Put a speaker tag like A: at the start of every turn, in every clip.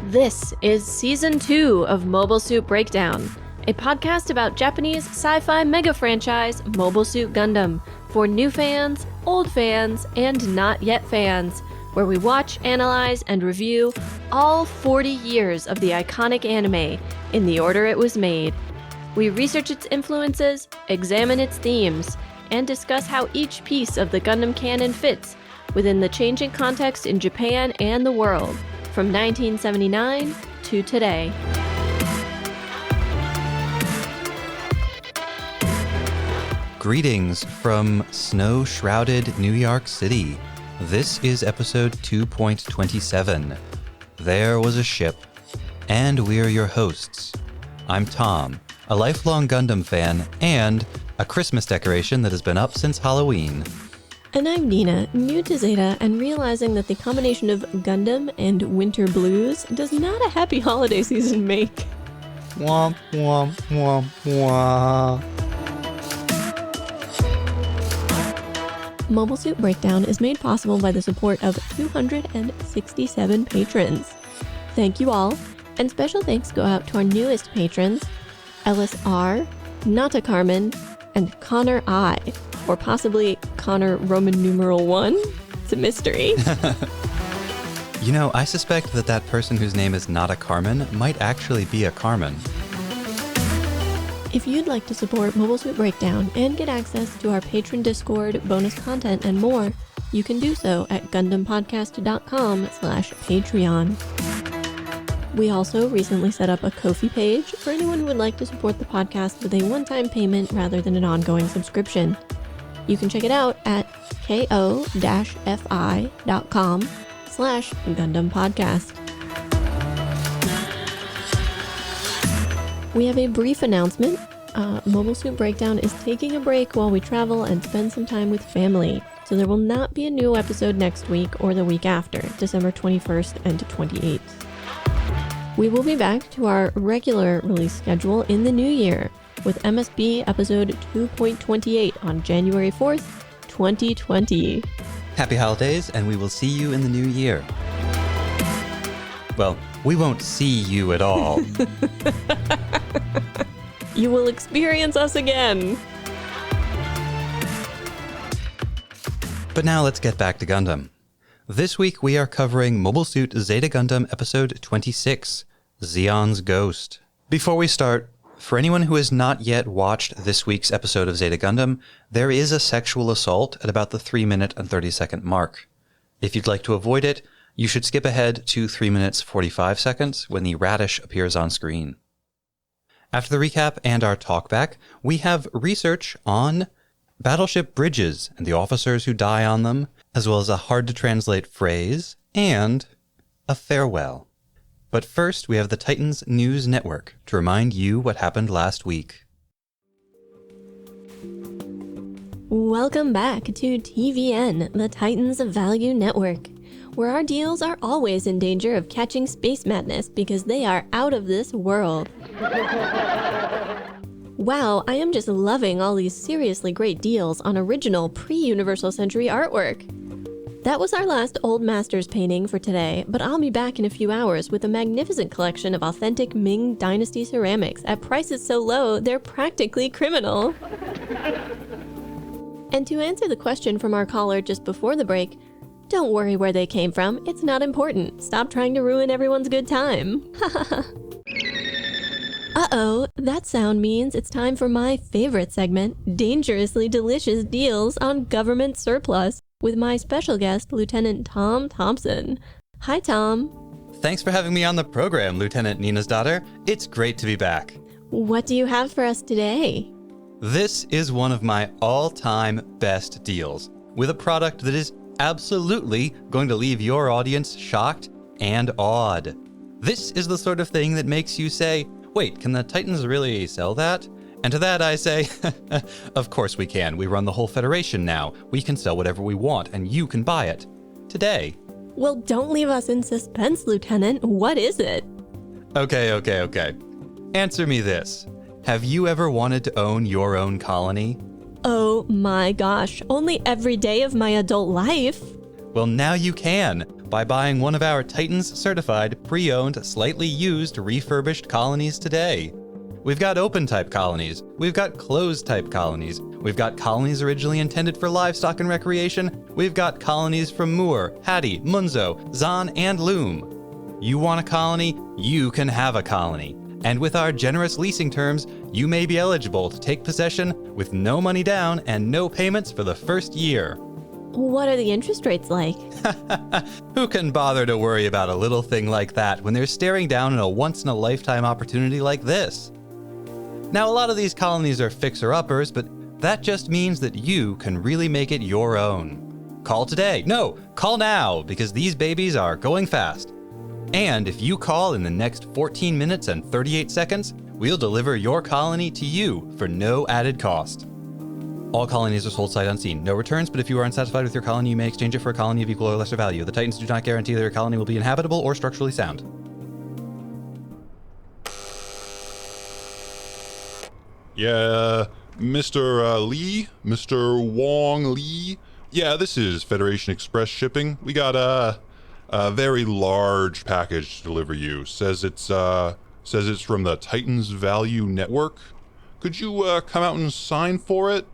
A: This is Season 2 of Mobile Suit Breakdown, a podcast about Japanese sci-fi mega franchise Mobile Suit Gundam for new fans, old fans, and not yet fans, where we watch, analyze, and review all 40 years of the iconic anime in the order it was made. We research its influences, examine its themes, and discuss how each piece of the Gundam canon fits within the changing context in Japan and the world, from 1979 to today.
B: Greetings from snow-shrouded New York City. This is episode 2.27. There was a ship, and we're your hosts. I'm Tom, a lifelong Gundam fan, and a Christmas decoration that has been up since Halloween.
A: And I'm Nina, new to Zeta and realizing that the combination of Gundam and winter blues does not a happy holiday season make.
B: Womp, womp, womp, womp.
A: Mobile Suit Breakdown is made possible by the support of 267 patrons. Thank you all, and special thanks go out to our newest patrons, Ellis R., Nata Carmen, and Connor I., or possibly Connor Roman numeral 1. It's a mystery.
B: You know, I suspect that person whose name is not a Carmen might actually be a Carmen.
A: If you'd like to support Mobile Suit Breakdown and get access to our patron Discord, bonus content, and more, you can do so at GundamPodcast.com/Patreon. We also recently set up a Ko-fi page for anyone who would like to support the podcast with a one-time payment rather than an ongoing subscription. You can check it out at ko-fi.com/GundamPodcast. We have a brief announcement. Mobile Suit Breakdown is taking a break while we travel and spend some time with family, so there will not be a new episode next week or the week after, December 21st and 28th. We will be back to our regular release schedule in the new year, with MSB episode 2.28 on January 4th, 2020.
B: Happy holidays, and we will see you in the new year. Well, we won't see you at all.
A: You will experience us again.
B: But now let's get back to Gundam. This week we are covering Mobile Suit Zeta Gundam episode 26, Zeon's Ghost. Before we start, for anyone who has not yet watched this week's episode of Zeta Gundam, there is a sexual assault at about the 3-minute and 30-second mark. If you'd like to avoid it, you should skip ahead to 3 minutes 45 seconds when the radish appears on screen. After the recap and our talkback, we have research on battleship bridges and the officers who die on them, as well as a hard-to-translate phrase and a farewell. But first, we have the Titans News Network to remind you what happened last week.
A: Welcome back to TVN, the Titans of Value Network, where our deals are always in danger of catching space madness because they are out of this world. Wow, I am just loving all these seriously great deals on original pre-Universal Century artwork. That was our last Old Masters painting for today, but I'll be back in a few hours with a magnificent collection of authentic Ming Dynasty ceramics at prices so low they're practically criminal. And to answer the question from our caller just before the break, don't worry where they came from, it's not important. Stop trying to ruin everyone's good time. Uh-oh, that sound means it's time for my favorite segment, Dangerously Delicious Deals on Government Surplus, with my special guest, Lieutenant Tom Thompson. Hi, Tom.
B: Thanks for having me on the program, Lieutenant Nina's daughter. It's great to be back.
A: What do you have for us today?
B: This is one of my all-time best deals, with a product that is absolutely going to leave your audience shocked and awed. This is the sort of thing that makes you say, wait, can the Titans really sell that? And to that I say, of course we can. We run the whole Federation now. We can sell whatever we want, and you can buy it. Today.
A: Well, don't leave us in suspense, Lieutenant. What is it?
B: Okay. Answer me this. Have you ever wanted to own your own colony?
A: Oh my gosh, only every day of my adult life.
B: Well, now you can, by buying one of our Titans-certified, pre-owned, slightly used, refurbished colonies today. We've got open-type colonies, we've got closed-type colonies, we've got colonies originally intended for livestock and recreation, we've got colonies from Moor, Hattie, Munzo, Zahn, and Loom. You want a colony? You can have a colony. And with our generous leasing terms, you may be eligible to take possession with no money down and no payments for the first year.
A: What are the interest rates like?
B: Who can bother to worry about a little thing like that when they're staring down on a once-in-a-lifetime opportunity like this? Now, a lot of these colonies are fixer-uppers, but that just means that you can really make it your own. Call today. No, call now, because these babies are going fast. And if you call in the next 14 minutes and 38 seconds, we'll deliver your colony to you for no added cost. All colonies are sold sight unseen. No returns, but if you are unsatisfied with your colony, you may exchange it for a colony of equal or lesser value. The Titans do not guarantee that your colony will be inhabitable or structurally sound.
C: Yeah, Mr. Lee? Mr. Wong Lee? Yeah, this is Federation Express Shipping. We got a very large package to deliver you. Says it's from the Titans Value Network. Could you come out and sign for it?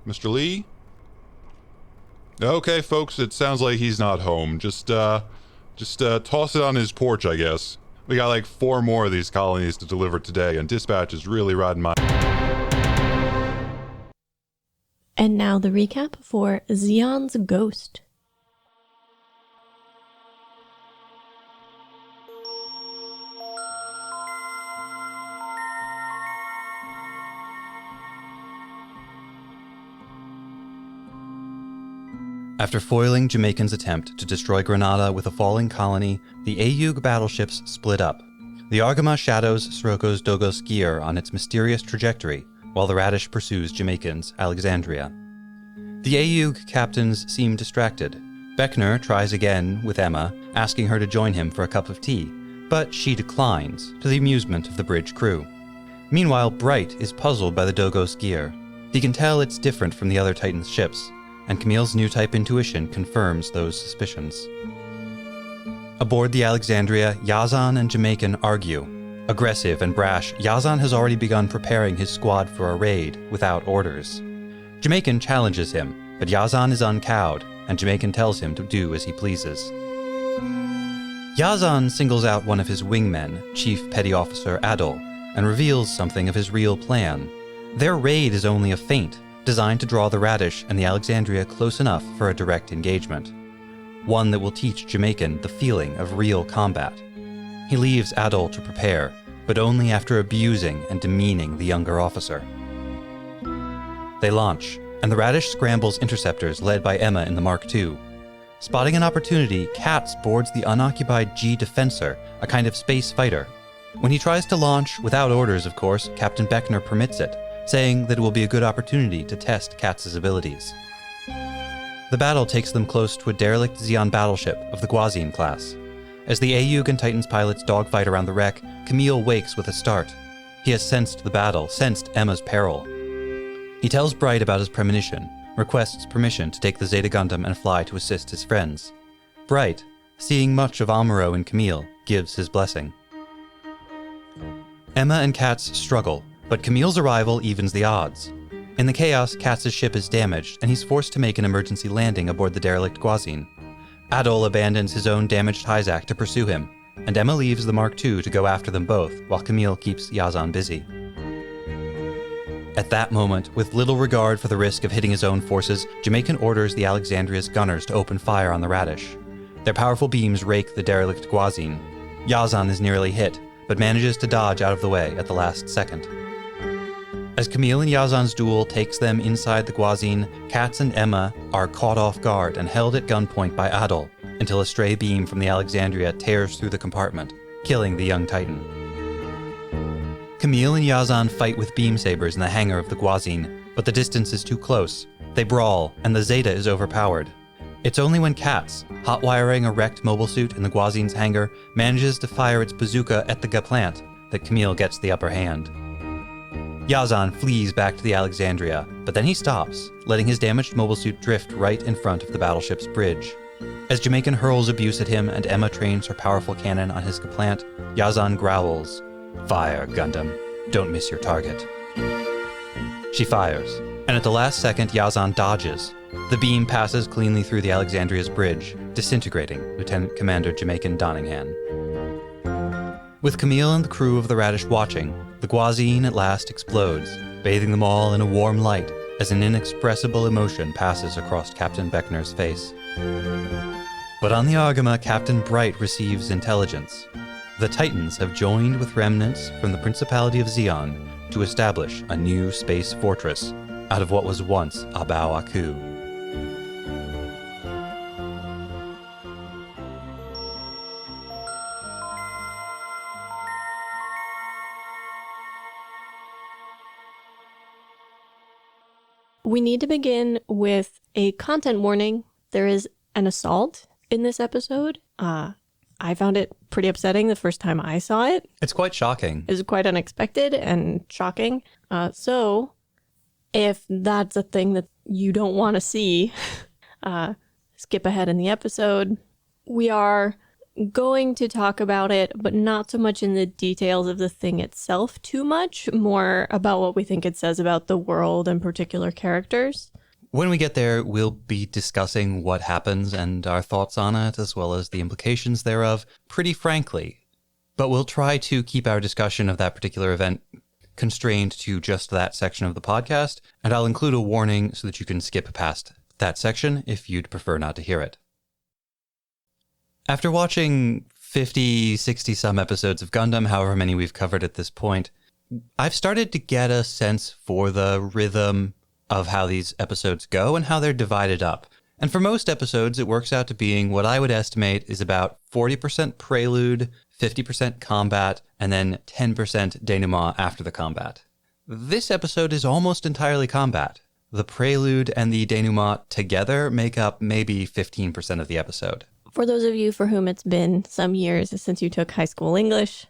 C: Mr. Lee? Okay, folks, it sounds like he's not home. Just toss it on his porch, I guess. We got like 4 more of these colonies to deliver today, and dispatch is really riding my...
A: And now the recap for Zeon's Ghost.
B: After foiling Jamaican's attempt to destroy Grenada with a falling colony, the Ayug battleships split up. The Argama shadows Siroko's Dogos gear on its mysterious trajectory, while the Radish pursues Jamaican's Alexandria. The Ayug captains seem distracted. Beckner tries again with Emma, asking her to join him for a cup of tea, but she declines, to the amusement of the bridge crew. Meanwhile, Bright is puzzled by the Dogos gear. He can tell it's different from the other Titan's ships, and Camille's new type intuition confirms those suspicions. Aboard the Alexandria, Yazan and Jamaican argue. Aggressive and brash, Yazan has already begun preparing his squad for a raid without orders. Jamaican challenges him, but Yazan is uncowed, and Jamaican tells him to do as he pleases. Yazan singles out one of his wingmen, Chief Petty Officer Adol, and reveals something of his real plan. Their raid is only a feint, designed to draw the Radish and the Alexandria close enough for a direct engagement. One that will teach Jamaican the feeling of real combat. He leaves Adol to prepare, but only after abusing and demeaning the younger officer. They launch, and the Radish scrambles interceptors led by Emma in the Mark II. Spotting an opportunity, Katz boards the unoccupied G Defensor, a kind of space fighter. When he tries to launch, without orders of course, Captain Beckner permits it, saying that it will be a good opportunity to test Katz's abilities. The battle takes them close to a derelict Zeon battleship of the Guazine class. As the Ayug and Titans pilots dogfight around the wreck, Camille wakes with a start. He has sensed the battle, sensed Emma's peril. He tells Bright about his premonition, requests permission to take the Zeta Gundam and fly to assist his friends. Bright, seeing much of Amuro in Camille, gives his blessing. Emma and Katz struggle, but Camille's arrival evens the odds. In the chaos, Katz's ship is damaged, and he's forced to make an emergency landing aboard the derelict Guazine. Adol abandons his own damaged Hyzak to pursue him, and Emma leaves the Mark II to go after them both, while Camille keeps Yazan busy. At that moment, with little regard for the risk of hitting his own forces, Jamaican orders the Alexandria's gunners to open fire on the Radish. Their powerful beams rake the derelict Guazine. Yazan is nearly hit, but manages to dodge out of the way at the last second. As Camille and Yazan's duel takes them inside the Guazine, Katz and Emma are caught off guard and held at gunpoint by Adol until a stray beam from the Alexandria tears through the compartment, killing the young Titan. Camille and Yazan fight with beam sabers in the hangar of the Guazine, but the distance is too close. They brawl, and the Zeta is overpowered. It's only when Katz, hot-wiring a wrecked mobile suit in the Guazine's hangar, manages to fire its bazooka at the Gaplant that Camille gets the upper hand. Yazan flees back to the Alexandria, but then he stops, letting his damaged mobile suit drift right in front of the battleship's bridge. As Jamaican hurls abuse at him and Emma trains her powerful cannon on his kaplant, Yazan growls, "Fire, Gundam. Don't miss your target." She fires, and at the last second, Yazan dodges. The beam passes cleanly through the Alexandria's bridge, disintegrating Lieutenant Commander Jamaican Donningham. With Camille and the crew of the Radish watching, the Guazine at last explodes, bathing them all in a warm light as an inexpressible emotion passes across Captain Beckner's face. But on the Argama, Captain Bright receives intelligence. The Titans have joined with remnants from the Principality of Zeon to establish a new space fortress out of what was once Abao Aku.
A: We need to begin with a content warning. There is an assault in this episode. I found it pretty upsetting the first time I saw it.
B: It's quite shocking.
A: It was quite unexpected and shocking. So if that's a thing that you don't want to see, skip ahead in the episode. We are going to talk about it, but not so much in the details of the thing itself too much, more about what we think it says about the world and particular characters.
B: When we get there, we'll be discussing what happens and our thoughts on it, as well as the implications thereof, pretty frankly. But we'll try to keep our discussion of that particular event constrained to just that section of the podcast, and I'll include a warning so that you can skip past that section if you'd prefer not to hear it. After watching 50, 60 some episodes of Gundam, however many we've covered at this point, I've started to get a sense for the rhythm of how these episodes go and how they're divided up. And for most episodes, it works out to being what I would estimate is about 40% prelude, 50% combat, and then 10% denouement after the combat. This episode is almost entirely combat. The prelude and the denouement together make up maybe 15% of the episode.
A: For those of you for whom it's been some years since you took high school English,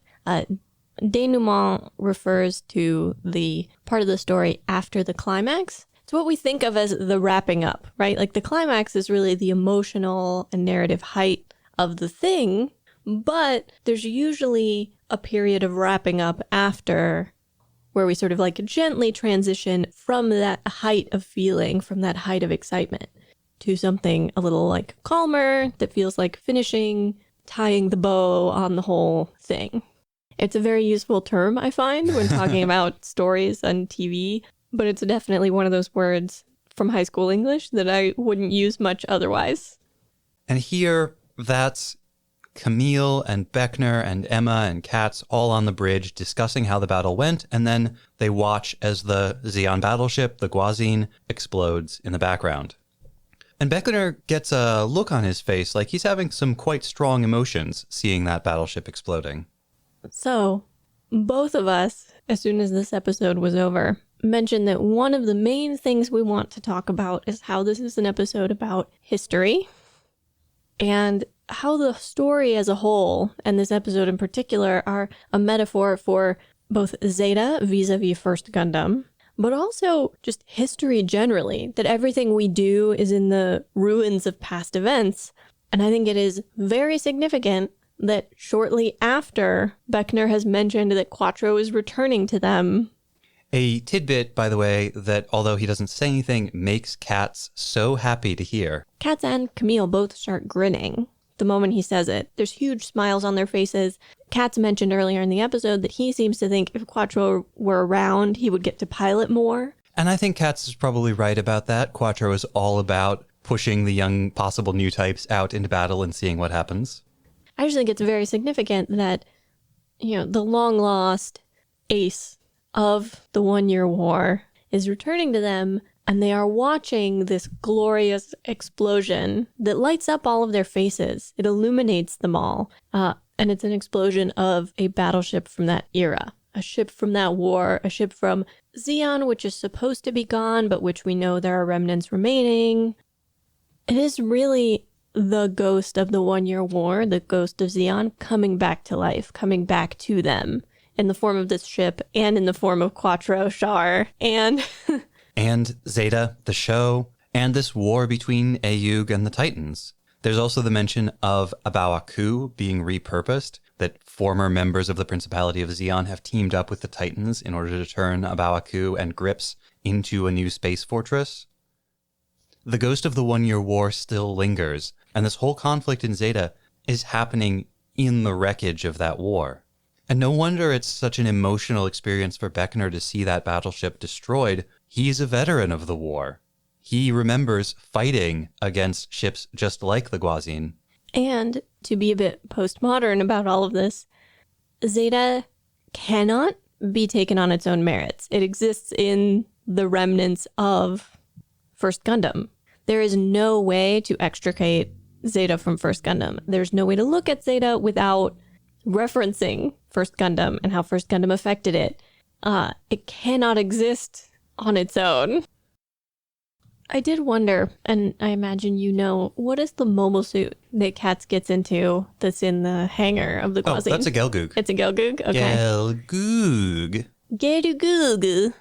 A: denouement refers to the part of the story after the climax. It's what we think of as the wrapping up, right? Like the climax is really the emotional and narrative height of the thing, but there's usually a period of wrapping up after where we sort of like gently transition from that height of feeling, from that height of excitement, to something a little like calmer that feels like finishing, tying the bow on the whole thing. It's a very useful term, I find, when talking about stories on TV, but it's definitely one of those words from high school English that I wouldn't use much otherwise.
B: And here, that's Camille and Beckner and Emma and Katz all on the bridge discussing how the battle went, and then they watch as the Zeon battleship, the Guazine, explodes in the background. And Beckner gets a look on his face like he's having some quite strong emotions seeing that battleship exploding.
A: So, both of us, as soon as this episode was over, mentioned that one of the main things we want to talk about is how this is an episode about history and how the story as a whole, and this episode in particular, are a metaphor for both Zeta vis-a-vis First Gundam, but also just history generally, that everything we do is in the ruins of past events. And I think it is very significant that shortly after Beckner has mentioned that Quattro is returning to them.
B: A tidbit, by the way, that although he doesn't say anything, makes Katz so happy to hear.
A: Katz and Camille both start grinning the moment he says it. There's huge smiles on their faces. Katz mentioned earlier in the episode that he seems to think if Quattro were around, he would get to pilot more.
B: And I think Katz is probably right about that. Quattro is all about pushing the young possible new types out into battle and seeing what happens.
A: I just think it's very significant that, the long-lost ace of the 1 Year War is returning to them, and they are watching this glorious explosion that lights up all of their faces. It illuminates them all. And it's an explosion of a battleship from that era, a ship from that war, a ship from Zeon, which is supposed to be gone, but which we know there are remnants remaining. It is really the ghost of the 1 Year War, the ghost of Zeon, coming back to life, coming back to them in the form of this ship and in the form of Quattro, Char, and...
B: and Zeta, the show, and this war between Ayug and the Titans. There's also the mention of a Baoaku being repurposed, that former members of the Principality of Zeon have teamed up with the Titans in order to turn a Baoaku and Grips into a new space fortress. The ghost of the One-Year War still lingers, and this whole conflict in Zeta is happening in the wreckage of that war. And no wonder it's such an emotional experience for Beckner to see that battleship destroyed. He's a veteran of the war. He remembers fighting against ships just like the Guazin.
A: And to be a bit postmodern about all of this, Zeta cannot be taken on its own merits. It exists in the remnants of First Gundam. There is no way to extricate Zeta from First Gundam. There's no way to look at Zeta without referencing First Gundam and how First Gundam affected it. It cannot exist on its own. I did wonder, and I imagine you know, what is the mobile suit that Katz gets into that's in the hangar of the Guazin?
B: Oh, that's a Gelgoog.
A: It's a Gelgoog? Okay.
B: Gelgoog.
A: Gelgoog.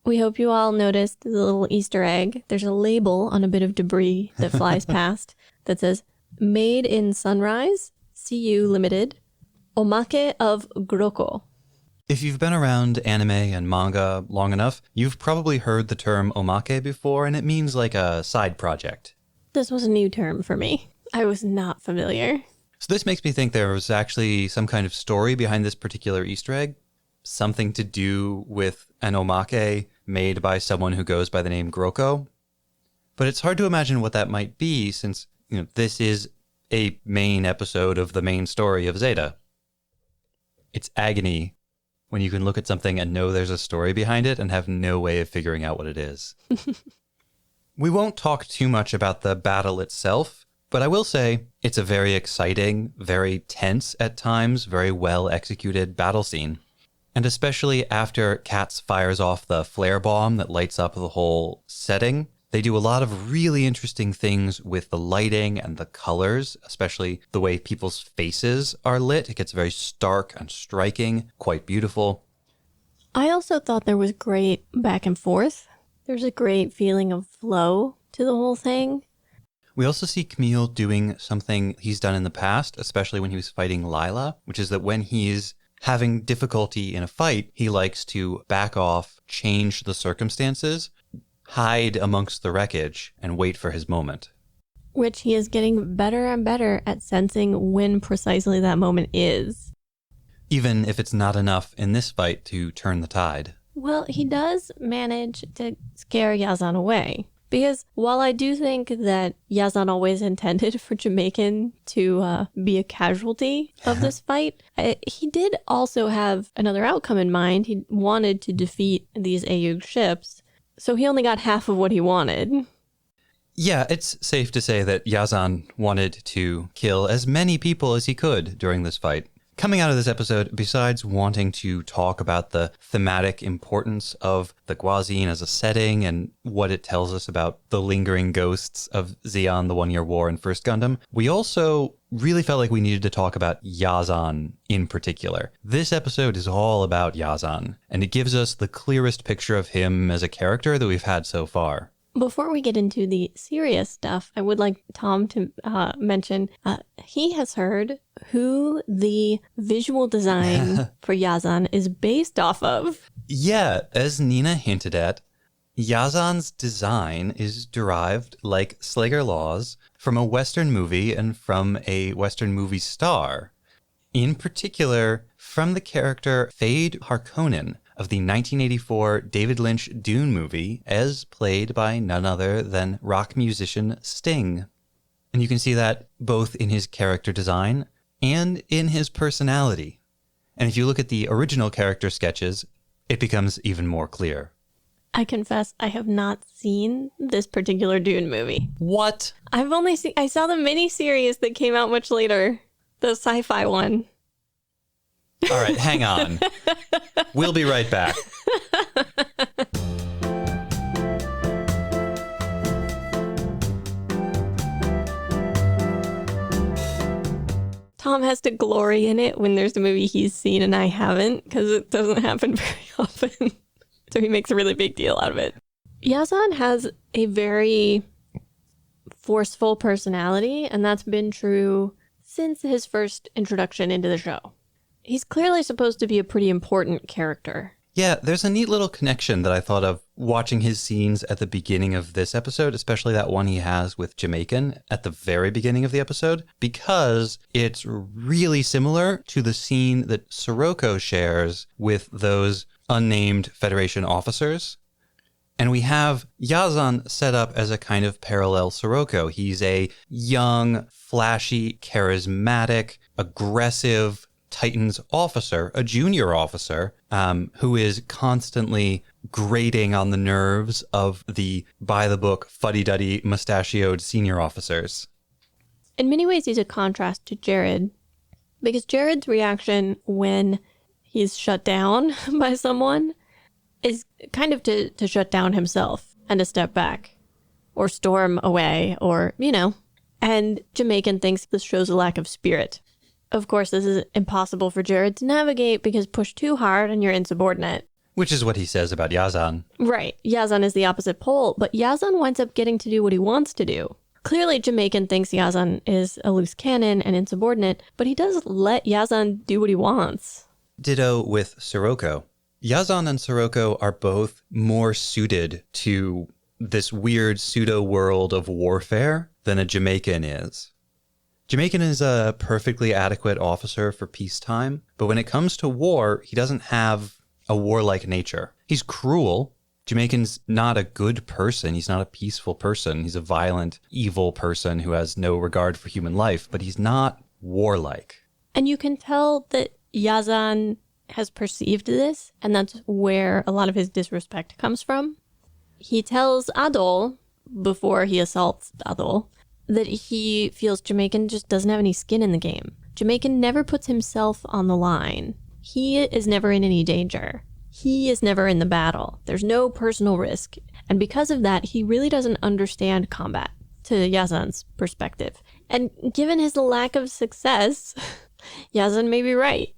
A: We hope you all noticed the little Easter egg. There's a label on a bit of debris that flies past that says, Made in Sunrise, CU Limited, Omake of Groko.
B: If you've been around anime and manga long enough, you've probably heard the term omake before, and it means like a side project.
A: This was a new term for me. I was not familiar.
B: So this makes me think there was actually some kind of story behind this particular Easter egg. Something to do with an omake made by someone who goes by the name Groko. But it's hard to imagine what that might be since, this is a main episode of the main story of Zeta. It's agony when you can look at something and know there's a story behind it and have no way of figuring out what it is. We won't talk too much about the battle itself, but I will say it's a very exciting, very tense at times, very well executed battle scene. And especially after Katz fires off the flare bomb that lights up the whole setting, they do a lot of really interesting things with the lighting and the colors, especially the way people's faces are lit. It gets very stark and striking, quite beautiful.
A: I also thought there was great back and forth. There's a great feeling of flow to the whole thing.
B: We also see Camille doing something he's done in the past, especially when he was fighting Lila, which is that when he's having difficulty in a fight, he likes to back off, change the circumstances, hide amongst the wreckage, and wait for his moment.
A: Which he is getting better and better at sensing when precisely that moment is.
B: Even if it's not enough in this fight to turn the tide.
A: Well, he does manage to scare Yazan away. Because while I do think that Yazan always intended for Jamaican to be a casualty of this fight, he did also have another outcome in mind. He wanted to defeat these Ayug ships. So he only got half of what he wanted.
B: Yeah, it's safe to say that Yazan wanted to kill as many people as he could during this fight. Coming out of this episode, besides wanting to talk about the thematic importance of the Guazin as a setting and what it tells us about the lingering ghosts of Zeon, the One-Year War, and First Gundam, we also really felt like we needed to talk about Yazan in particular. This episode is all about Yazan, and it gives us the clearest picture of him as a character that we've had so far.
A: Before we get into the serious stuff, I would like Tom to mention he has heard who the visual design for Yazan is based off of.
B: Yeah, as Nina hinted at, Yazan's design is derived, like Slager Laws, from a Western movie and from a Western movie star. In particular, from the character Fade Harkonnen of the 1984 David Lynch Dune movie, as played by none other than rock musician Sting. And you can see that both in his character design and in his personality. And if you look at the original character sketches, it becomes even more clear.
A: I confess I have not seen this particular Dune movie.
B: What?
A: I saw the miniseries that came out much later, the sci-fi one.
B: All right, hang on. We'll be right back.
A: Tom has to glory in it when there's a movie he's seen and I haven't, because it doesn't happen very often. So he makes a really big deal out of it. Yazan has a very forceful personality, and that's been true since his first introduction into the show. He's clearly supposed to be a pretty important character.
B: Yeah, there's a neat little connection that I thought of watching his scenes at the beginning of this episode, especially that one he has with Jamaican at the very beginning of the episode, because it's really similar to the scene that Sirocco shares with those unnamed Federation officers. And we have Yazan set up as a kind of parallel Sirocco. He's a young, flashy, charismatic, aggressive Titan's officer, a junior officer, who is constantly grating on the nerves of the by-the-book, fuddy-duddy, mustachioed senior officers.
A: In many ways, he's a contrast to Jared, because Jared's reaction when he's shut down by someone is kind of to shut down himself and to step back or storm away or, and Jamaican thinks this shows a lack of spirit. Of course, this is impossible for Jared to navigate because push too hard and you're insubordinate.
B: Which is what he says about Yazan.
A: Right. Yazan is the opposite pole, but Yazan winds up getting to do what he wants to do. Clearly, Jamaican thinks Yazan is a loose cannon and insubordinate, but he does let Yazan do what he wants.
B: Ditto with Sirocco. Yazan and Sirocco are both more suited to this weird pseudo-world of warfare than a Jamaican is. Jamaican is a perfectly adequate officer for peacetime, but when it comes to war, he doesn't have a warlike nature. He's cruel. Jamaican's not a good person. He's not a peaceful person. He's a violent, evil person who has no regard for human life, but he's not warlike.
A: And you can tell that Yazan has perceived this, and that's where a lot of his disrespect comes from. He tells Adol, before he assaults Adol, that he feels Jamaican just doesn't have any skin in the game. Jamaican never puts himself on the line. He is never in any danger. He is never in the battle. There's no personal risk. And because of that, he really doesn't understand combat, to Yazan's perspective. And given his lack of success, Yazan may be right.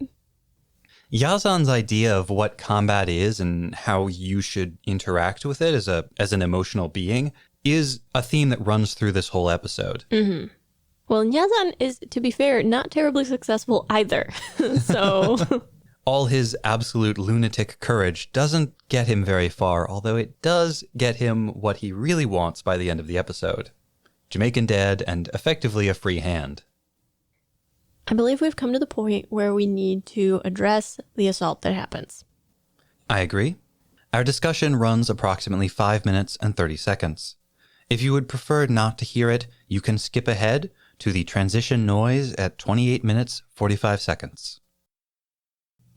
B: Yazan's idea of what combat is and how you should interact with it as an emotional being is a theme that runs through this whole episode.
A: Mm-hmm. Well, and Yazan is, to be fair, not terribly successful either. So
B: all his absolute lunatic courage doesn't get him very far, although it does get him what he really wants by the end of the episode. Jamaican dead and effectively a free hand.
A: I believe we've come to the point where we need to address the assault that happens.
B: I agree. Our discussion runs approximately 5 minutes and 30 seconds. If you would prefer not to hear it, you can skip ahead to the transition noise at 28 minutes, 45 seconds.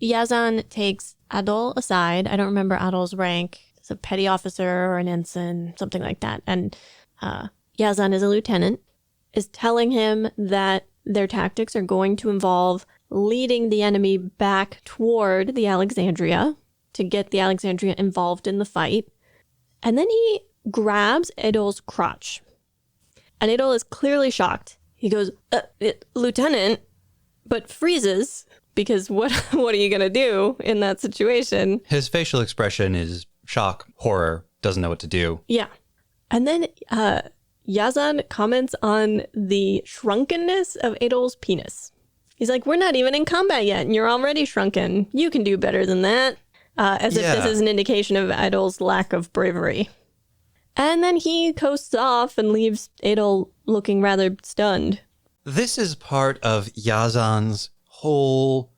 A: Yazan takes Adol aside. I don't remember Adol's rank. It's a petty officer or an ensign, something like that. And Yazan is a lieutenant, is telling him that their tactics are going to involve leading the enemy back toward the Alexandria to get the Alexandria involved in the fight. And then he grabs Adol's crotch. And Adol is clearly shocked. He goes, Lieutenant, but freezes, because what are you going to do in that situation?
B: His facial expression is shock, horror, doesn't know what to do.
A: Yeah. And then Yazan comments on the shrunkeness of Adol's penis. He's like, we're not even in combat yet, and you're already shrunken. You can do better than that. As if this is an indication of Adol's lack of bravery. And then he coasts off and leaves Adol looking rather stunned.
B: This is part of Yazan's whole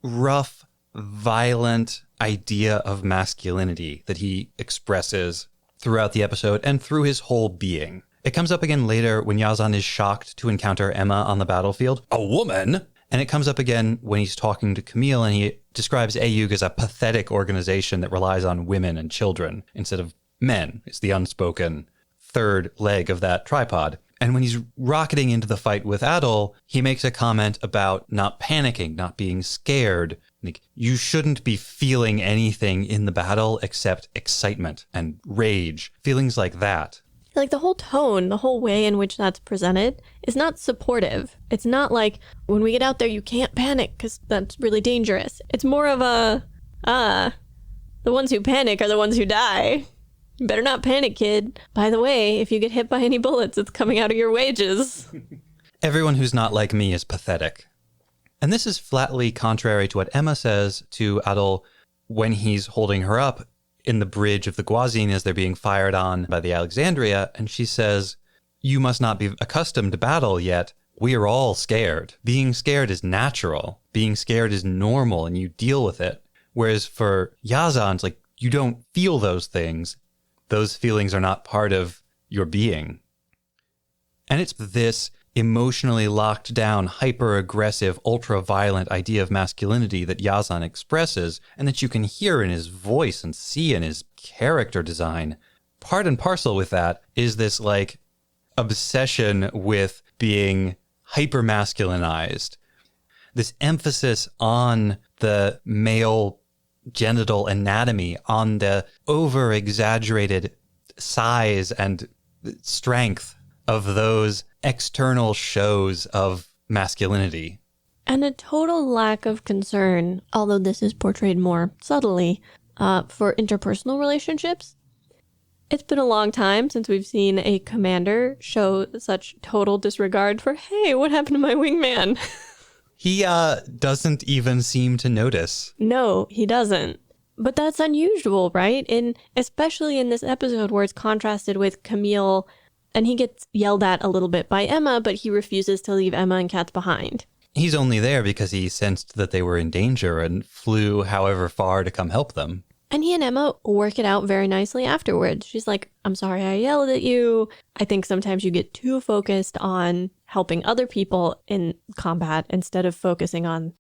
B: rough, violent idea of masculinity that he expresses throughout the episode and through his whole being. It comes up again later when Yazan is shocked to encounter Emma on the battlefield. A woman! And it comes up again when he's talking to Camille and he describes AUG as a pathetic organization that relies on women and children instead of men. It's the unspoken third leg of that tripod. And when he's rocketing into the fight with Adol, he makes a comment about not panicking, not being scared. Like, you shouldn't be feeling anything in the battle except excitement and rage, feelings like that.
A: Like the whole tone, the whole way in which that's presented is not supportive. It's not like, when we get out there, you can't panic because that's really dangerous. It's more of a, the ones who panic are the ones who die. You better not panic, kid. By the way, if you get hit by any bullets, it's coming out of your wages.
B: Everyone who's not like me is pathetic. And this is flatly contrary to what Emma says to Adol when he's holding her up in the bridge of the Guazin as they're being fired on by the Alexandria. And she says, you must not be accustomed to battle yet. We are all scared. Being scared is natural. Being scared is normal, and you deal with it. Whereas for Yazan, it's like, you don't feel those things. Those feelings are not part of your being. And it's this emotionally locked down, hyper-aggressive, ultra-violent idea of masculinity that Yazan expresses, and that you can hear in his voice and see in his character design. Part and parcel with that is this, like, obsession with being hyper-masculinized. This emphasis on the male genital anatomy, on the over-exaggerated size and strength of those external shows of masculinity.
A: And a total lack of concern, although this is portrayed more subtly, for interpersonal relationships. It's been a long time since we've seen a commander show such total disregard for, hey, what happened to my wingman?
B: He doesn't even seem to notice.
A: No, he doesn't. But that's unusual, right? Especially in this episode where it's contrasted with Camille, and he gets yelled at a little bit by Emma, but he refuses to leave Emma and Katz behind.
B: He's only there because he sensed that they were in danger and flew however far to come help them.
A: And he and Emma work it out very nicely afterwards. She's like, I'm sorry I yelled at you. I think sometimes you get too focused on helping other people in combat instead of focusing on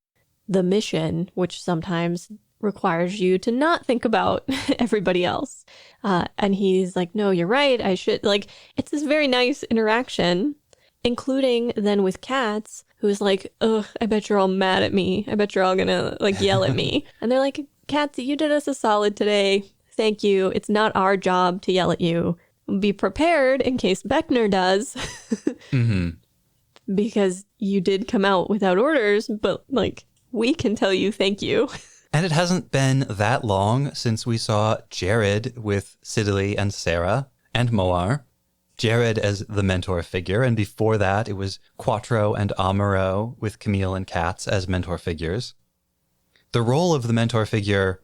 A: the mission, which sometimes requires you to not think about everybody else. And he's like, no, you're right. I should, like, it's this very nice interaction, including then with Katz, who's like, ugh, I bet you're all mad at me. I bet you're all gonna, like, yell at me. And they're like, Katz, you did us a solid today. Thank you. It's not our job to yell at you. Be prepared in case Beckner does.
B: Mm-hmm.
A: Because you did come out without orders, but, like, we can tell you thank you.
B: And it hasn't been that long since we saw Jared with Sidley and Sarah and Moar. Jared as the mentor figure, and before that it was Quattro and Amaro with Camille and Katz as mentor figures. The role of the mentor figure,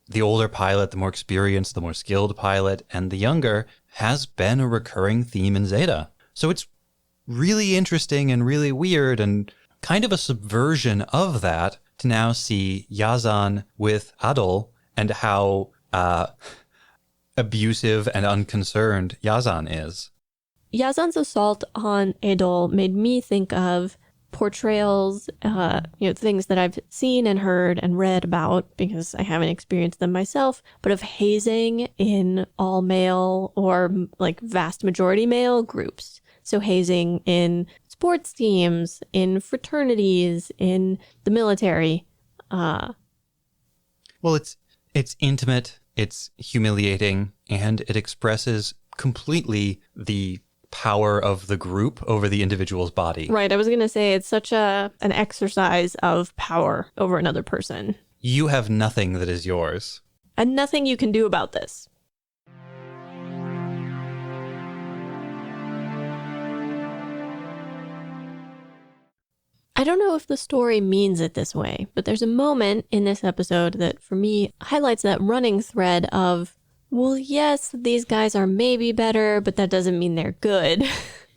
B: the older pilot, the more experienced, the more skilled pilot, and the younger, has been a recurring theme in Zeta. So it's really interesting and really weird and kind of a subversion of that to now see Yazan with Adol and how abusive and unconcerned Yazan is.
A: Yazan's assault on Adol made me think of portrayals, things that I've seen and heard and read about because I haven't experienced them myself, but of hazing in all male or like vast majority male groups. So hazing in sports teams, in fraternities, in the military.
B: Well, it's intimate, it's humiliating, and it expresses completely the power of the group over the individual's body.
A: Right. I was going to say it's such an exercise of power over another person.
B: You have nothing that is yours.
A: And nothing you can do about this. I don't know if the story means it this way, but there's a moment in this episode that, for me, highlights that running thread of, well, yes, these guys are maybe better, but that doesn't mean they're good,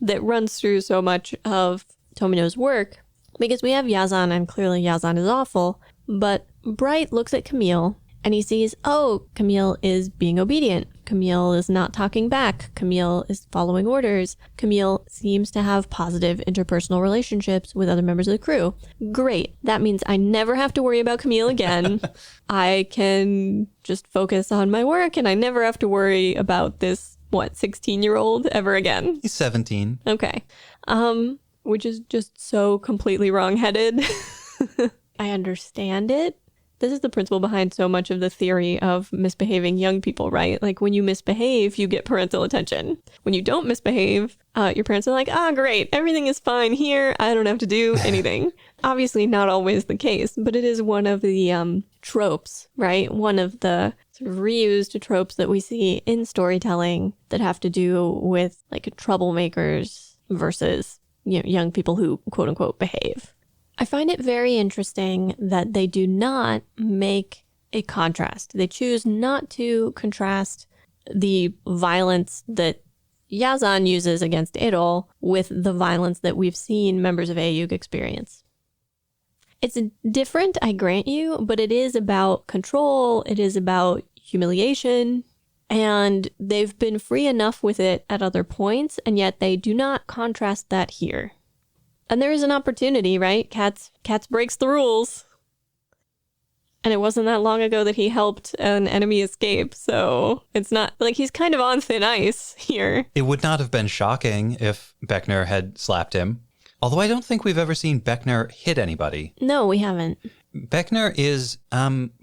A: that runs through so much of Tomino's work. Because we have Yazan, and clearly Yazan is awful, but Bright looks at Camille, and he sees, oh, Camille is being obedient. Camille is not talking back. Camille is following orders. Camille seems to have positive interpersonal relationships with other members of the crew. Great. That means I never have to worry about Camille again. I can just focus on my work, and I never have to worry about this, 16-year-old ever again.
B: He's 17.
A: Okay. Which is just so completely wrong-headed. I understand it. This is the principle behind so much of the theory of misbehaving young people, right? Like when you misbehave, you get parental attention. When you don't misbehave, your parents are like, great, everything is fine here. I don't have to do anything. Obviously not always the case, but it is one of the tropes, right? One of the sort of reused tropes that we see in storytelling that have to do with like troublemakers versus, you know, young people who quote unquote behave. I find it very interesting that they do not make a contrast. They choose not to contrast the violence that Yazan uses against Erol with the violence that we've seen members of Aayug experience. It's different, I grant you, but it is about control, it is about humiliation, and they've been free enough with it at other points, and yet they do not contrast that here. And there is an opportunity, right? Cats breaks the rules. And it wasn't that long ago that he helped an enemy escape, so it's not like he's kind of on thin ice here.
B: It would not have been shocking if Beckner had slapped him. Although I don't think we've ever seen Beckner hit anybody.
A: No, we haven't.
B: Beckner is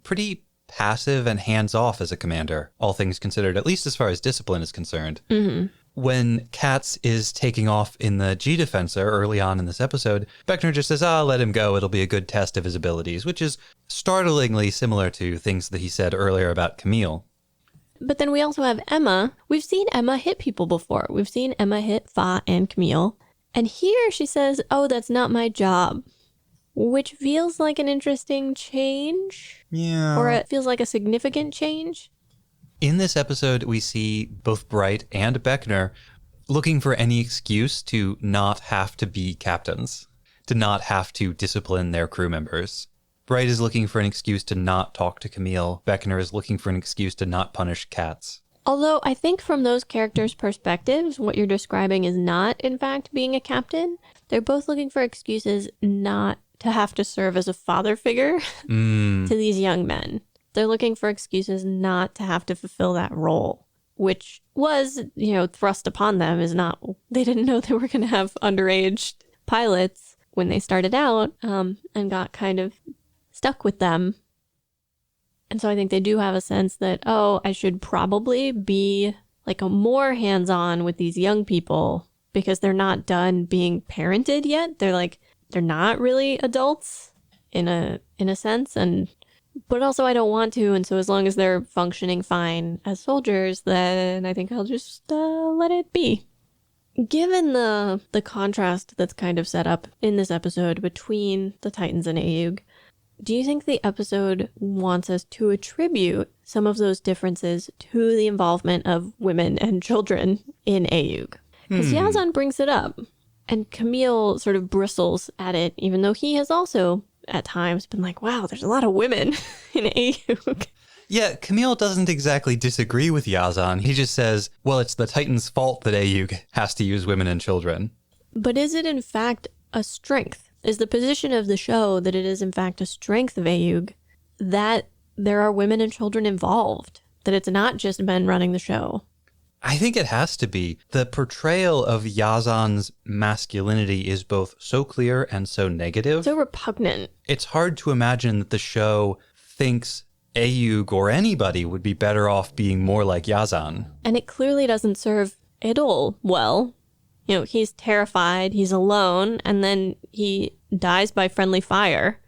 B: pretty passive and hands-off as a commander, all things considered, at least as far as discipline is concerned.
A: Mm-hmm.
B: When Katz is taking off in the G-Defensor early on in this episode, Beckner just says, let him go. It'll be a good test of his abilities, which is startlingly similar to things that he said earlier about Camille.
A: But then we also have Emma. We've seen Emma hit people before. We've seen Emma hit Fa and Camille. And here she says, that's not my job, which feels like an interesting change.
B: Yeah.
A: Or it feels like a significant change.
B: In this episode, we see both Bright and Beckner looking for any excuse to not have to be captains, to not have to discipline their crew members. Bright is looking for an excuse to not talk to Camille. Beckner is looking for an excuse to not punish Katz.
A: Although I think from those characters' perspectives, what you're describing is not, in fact, being a captain. They're both looking for excuses not to have to serve as a father figure to these young men. They're looking for excuses not to have to fulfill that role, which was, thrust upon them they didn't know they were going to have underage pilots when they started out and got kind of stuck with them. And so I think they do have a sense that, I should probably be like a more hands-on with these young people because they're not done being parented yet. They're not really adults in a sense. But also I don't want to. And so as long as they're functioning fine as soldiers, then I think I'll just let it be. Given the contrast that's kind of set up in this episode between the Titans and Aayug, do you think the episode wants us to attribute some of those differences to the involvement of women and children in Aayug? Because Yazan brings it up, and Camille sort of bristles at it, even though he has also, at times, been like, wow, there's a lot of women in Aayug.
B: Yeah, Camille doesn't exactly disagree with Yazan. He just says, well, it's the Titans' fault that Aayug has to use women and children.
A: But is it in fact a strength? Is the position of the show that it is in fact a strength of Aayug that there are women and children involved? That it's not just men running the show?
B: I think it has to be. The portrayal of Yazan's masculinity is both so clear and so negative.
A: So repugnant.
B: It's hard to imagine that the show thinks Aayug or anybody would be better off being more like Yazan.
A: And it clearly doesn't serve Idol well. He's terrified, he's alone, and then he dies by friendly fire.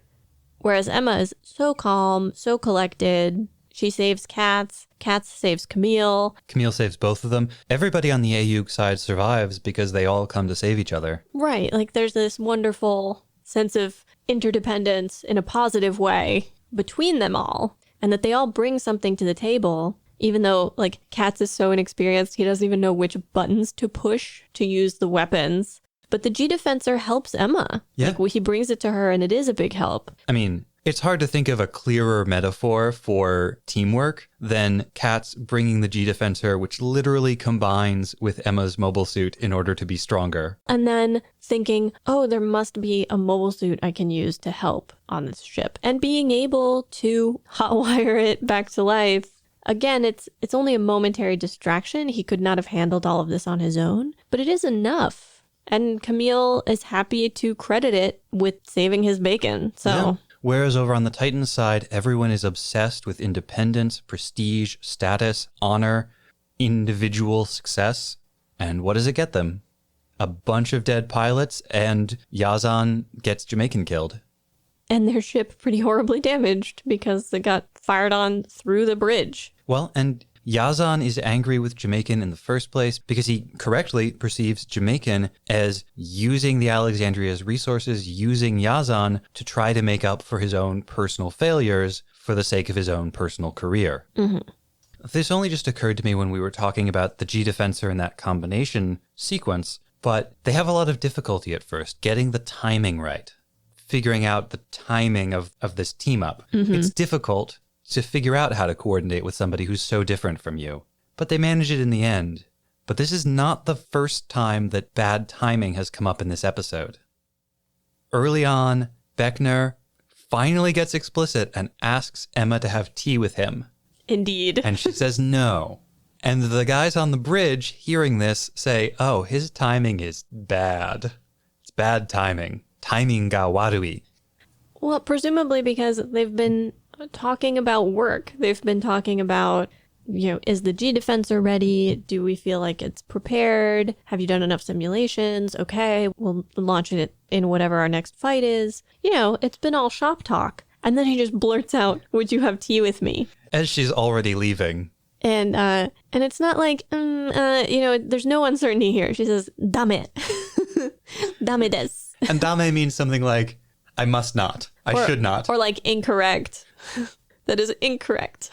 A: Whereas Emma is so calm, so collected. She saves Katz. Katz saves Camille.
B: Camille saves both of them. Everybody on the Aayug side survives because they all come to save each other.
A: Right. Like there's this wonderful sense of interdependence in a positive way between them all. And that they all bring something to the table. Even though, Katz is so inexperienced, he doesn't even know which buttons to push to use the weapons. But the G-Defensor helps Emma.
B: Yeah.
A: He brings it to her, and it is a big help.
B: I mean, it's hard to think of a clearer metaphor for teamwork than Katz bringing the G-Defensor, which literally combines with Emma's mobile suit in order to be stronger.
A: And then thinking, there must be a mobile suit I can use to help on this ship. And being able to hotwire it back to life. Again, it's only a momentary distraction. He could not have handled all of this on his own, but it is enough. And Camille is happy to credit it with saving his bacon. So,
B: yeah. Whereas over on the Titans side, everyone is obsessed with independence, prestige, status, honor, individual success. And what does it get them? A bunch of dead pilots, and Yazan gets Jamaican killed.
A: And their ship pretty horribly damaged because it got fired on through the bridge.
B: Well, and Yazan is angry with Jamaican in the first place because he correctly perceives Jamaican as using the Alexandria's resources, using Yazan to try to make up for his own personal failures for the sake of his own personal career.
A: Mm-hmm.
B: This only just occurred to me when we were talking about the G-Defensor and that combination sequence, but they have a lot of difficulty at first getting the timing right, figuring out the timing of this team-up.
A: Mm-hmm.
B: It's difficult to figure out how to coordinate with somebody who's so different from you. But they manage it in the end. But this is not the first time that bad timing has come up in this episode. Early on, Beckner finally gets explicit and asks Emma to have tea with him.
A: Indeed.
B: And she says no. And the guys on the bridge hearing this say, oh, his timing is bad. It's bad timing. Timing ga warui.
A: Well, presumably because they've been talking about work. They've been talking about, is the G-Defensor ready? Do we feel like it's prepared? Have you done enough simulations? Okay, we'll launch it in whatever our next fight is. It's been all shop talk. And then he just blurts out, would you have tea with me?
B: As she's already leaving.
A: And it's not like, there's no uncertainty here. She says, dame. Dame desu.
B: And dame means something like, I must not. I should not.
A: Or like incorrect. That is incorrect.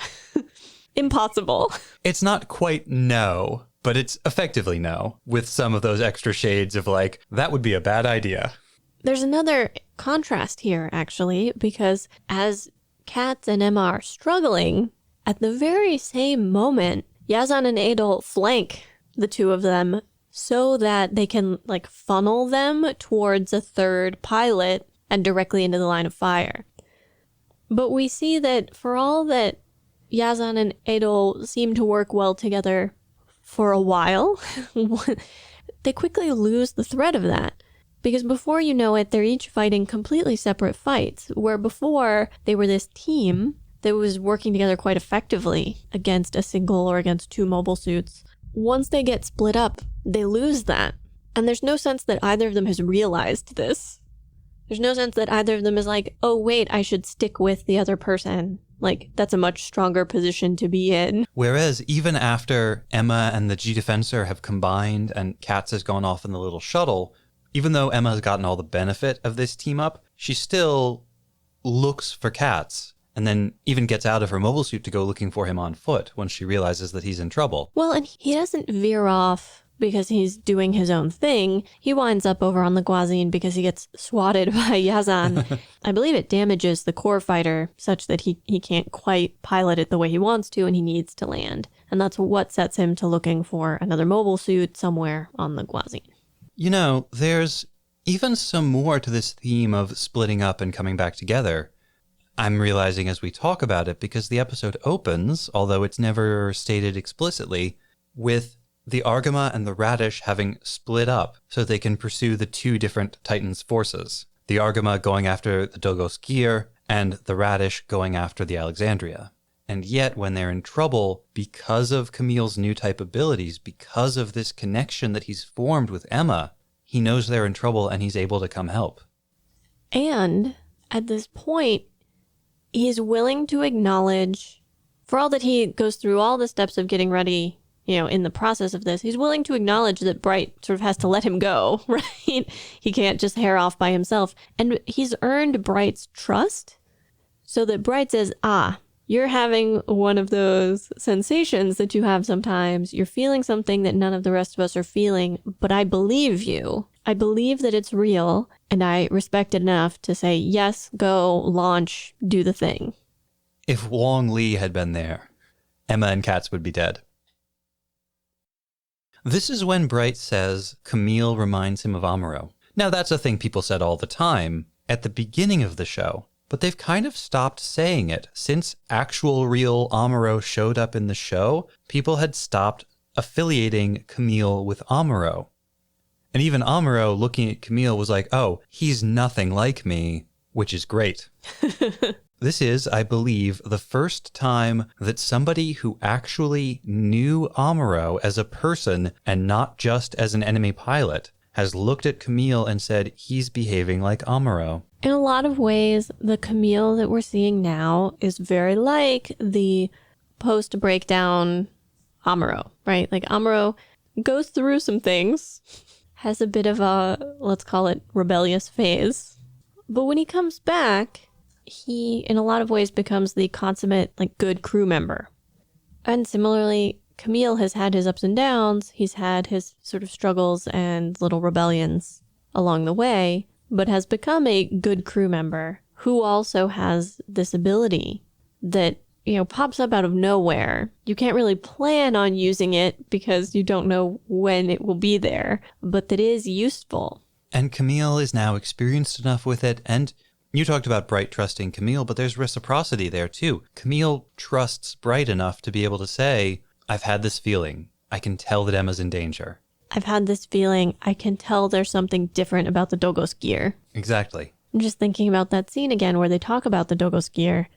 A: Impossible.
B: It's not quite no, but it's effectively no, with some of those extra shades of like, that would be a bad idea.
A: There's another contrast here, actually, because as Katz and Emma are struggling, at the very same moment, Yazan and Adol flank the two of them so that they can funnel them towards a third pilot and directly into the line of fire. But we see that for all that Yazan and Adol seem to work well together for a while, they quickly lose the thread of that. Because before you know it, they're each fighting completely separate fights, where before they were this team that was working together quite effectively against a single or against two mobile suits. Once they get split up, they lose that. And there's no sense that either of them has realized this. There's no sense that either of them is like, oh, wait, I should stick with the other person. That's a much stronger position to be in.
B: Whereas even after Emma and the G-Defensor have combined and Katz has gone off in the little shuttle, even though Emma has gotten all the benefit of this team up, she still looks for Katz and then even gets out of her mobile suit to go looking for him on foot once she realizes that he's in trouble.
A: Well, and he doesn't veer off because he's doing his own thing. He winds up over on the Guazine because he gets swatted by Yazan. I believe it damages the core fighter such that he can't quite pilot it the way he wants to and he needs to land. And that's what sets him to looking for another mobile suit somewhere on the Guazine.
B: There's even some more to this theme of splitting up and coming back together. I'm realizing as we talk about it because the episode opens, although it's never stated explicitly, with the Argama and the Radish having split up so they can pursue the two different Titans' forces. The Argama going after the Dogos Gear and the Radish going after the Alexandria. And yet, when they're in trouble, because of Camille's new type abilities, because of this connection that he's formed with Emma, he knows they're in trouble and he's able to come help.
A: And at this point, he's willing to acknowledge, for all that he goes through all the steps of getting ready, in the process of this, he's willing to acknowledge that Bright sort of has to let him go, right? He can't just hair off by himself. And he's earned Bright's trust so that Bright says, you're having one of those sensations that you have sometimes. You're feeling something that none of the rest of us are feeling, but I believe you. I believe that it's real, and I respect it enough to say, yes, go, launch, do the thing.
B: If Wong Lee had been there, Emma and Katz would be dead. This is when Bright says Camille reminds him of Amuro. Now, that's a thing people said all the time at the beginning of the show. But they've kind of stopped saying it. Since actual real Amuro showed up in the show, people had stopped affiliating Camille with Amuro. And even Amuro, looking at Camille, was like, oh, he's nothing like me, which is great. This is, I believe, the first time that somebody who actually knew Amuro as a person and not just as an enemy pilot has looked at Camille and said, he's behaving like Amuro.
A: In a lot of ways, the Camille that we're seeing now is very like the post-breakdown Amuro, right? Like Amuro goes through some things, has a bit of a, let's call it, rebellious phase. But when he comes back, he, in a lot of ways, becomes the consummate, like, good crew member. And similarly, Camille has had his ups and downs. He's had his sort of struggles and little rebellions along the way, but has become a good crew member who also has this ability that, you know, pops up out of nowhere. You can't really plan on using it because you don't know when it will be there, but that is useful.
B: And Camille is now experienced enough with it. And you talked about Bright trusting Camille, but there's reciprocity there too. Camille trusts Bright enough to be able to say, I've had this feeling. I can tell that Emma's in danger.
A: I've had this feeling. I can tell there's something different about the Dogos gear.
B: Exactly.
A: I'm just thinking about that scene again where they talk about the Dogos gear.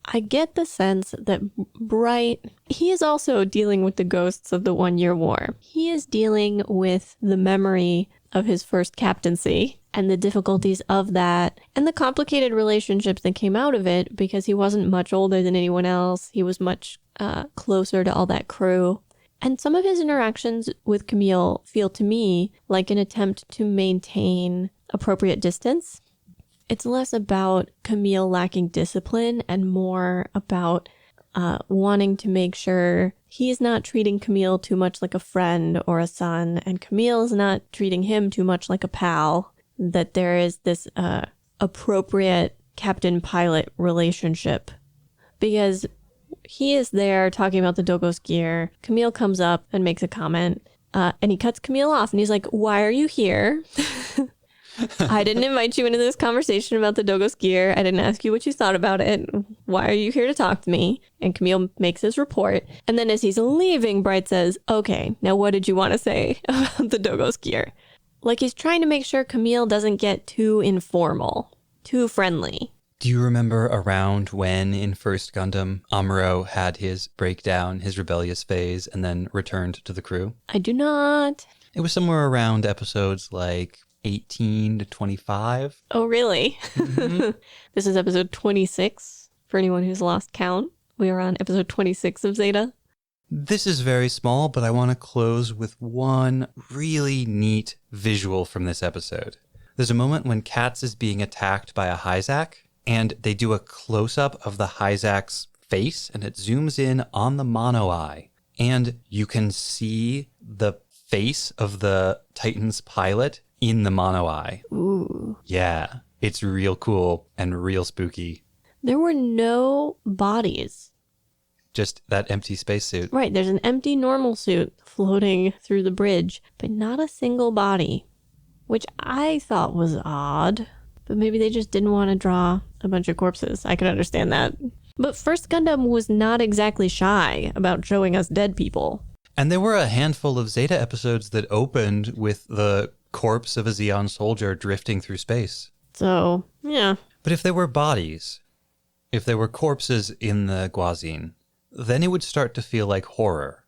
A: I get the sense that Bright, he is also dealing with the ghosts of the 1 Year War. He is dealing with the memory of his first captaincy and the difficulties of that and the complicated relationships that came out of it because he wasn't much older than anyone else. He was much closer to all that crew. And some of his interactions with Camille feel to me like an attempt to maintain appropriate distance. It's less about Camille lacking discipline and more about wanting to make sure he's not treating Camille too much like a friend or a son, and Camille's not treating him too much like a pal, that there is this appropriate captain-pilot relationship. Because he is there talking about the Dogos gear. Camille comes up and makes a comment, and he cuts Camille off, and he's like, why are you here? I didn't invite you into this conversation about the Dogos gear. I didn't ask you what you thought about it. Why are you here to talk to me? And Camille makes his report. And then as he's leaving, Bright says, okay, now what did you want to say about the Dogos gear? Like he's trying to make sure Camille doesn't get too informal, too friendly.
B: Do you remember around when in First Gundam, Amuro had his breakdown, his rebellious phase, and then returned to the crew?
A: I do not.
B: It was somewhere around episodes like 18 to 25.
A: Oh, really?
B: Mm-hmm.
A: This is episode 26 for anyone who's lost count. We are on episode 26 of Zeta.
B: This is very small, but I want to close with one really neat visual from this episode. There's a moment when Katz is being attacked by a Hyzak, and they do a close-up of the Hyzak's face, and it zooms in on the mono eye. And you can see the face of the Titan's pilot in the mono eye.
A: Ooh.
B: Yeah, it's real cool and real spooky.
A: There were no bodies.
B: Just that empty spacesuit.
A: Right, there's an empty normal suit floating through the bridge, but not a single body, which I thought was odd. But maybe they just didn't want to draw a bunch of corpses. I can understand that. But First Gundam was not exactly shy about showing us dead people.
B: And there were a handful of Zeta episodes that opened with the corpse of a Zeon soldier drifting through space.
A: So, yeah.
B: But if there were bodies, if there were corpses in the Guazine, then it would start to feel like horror.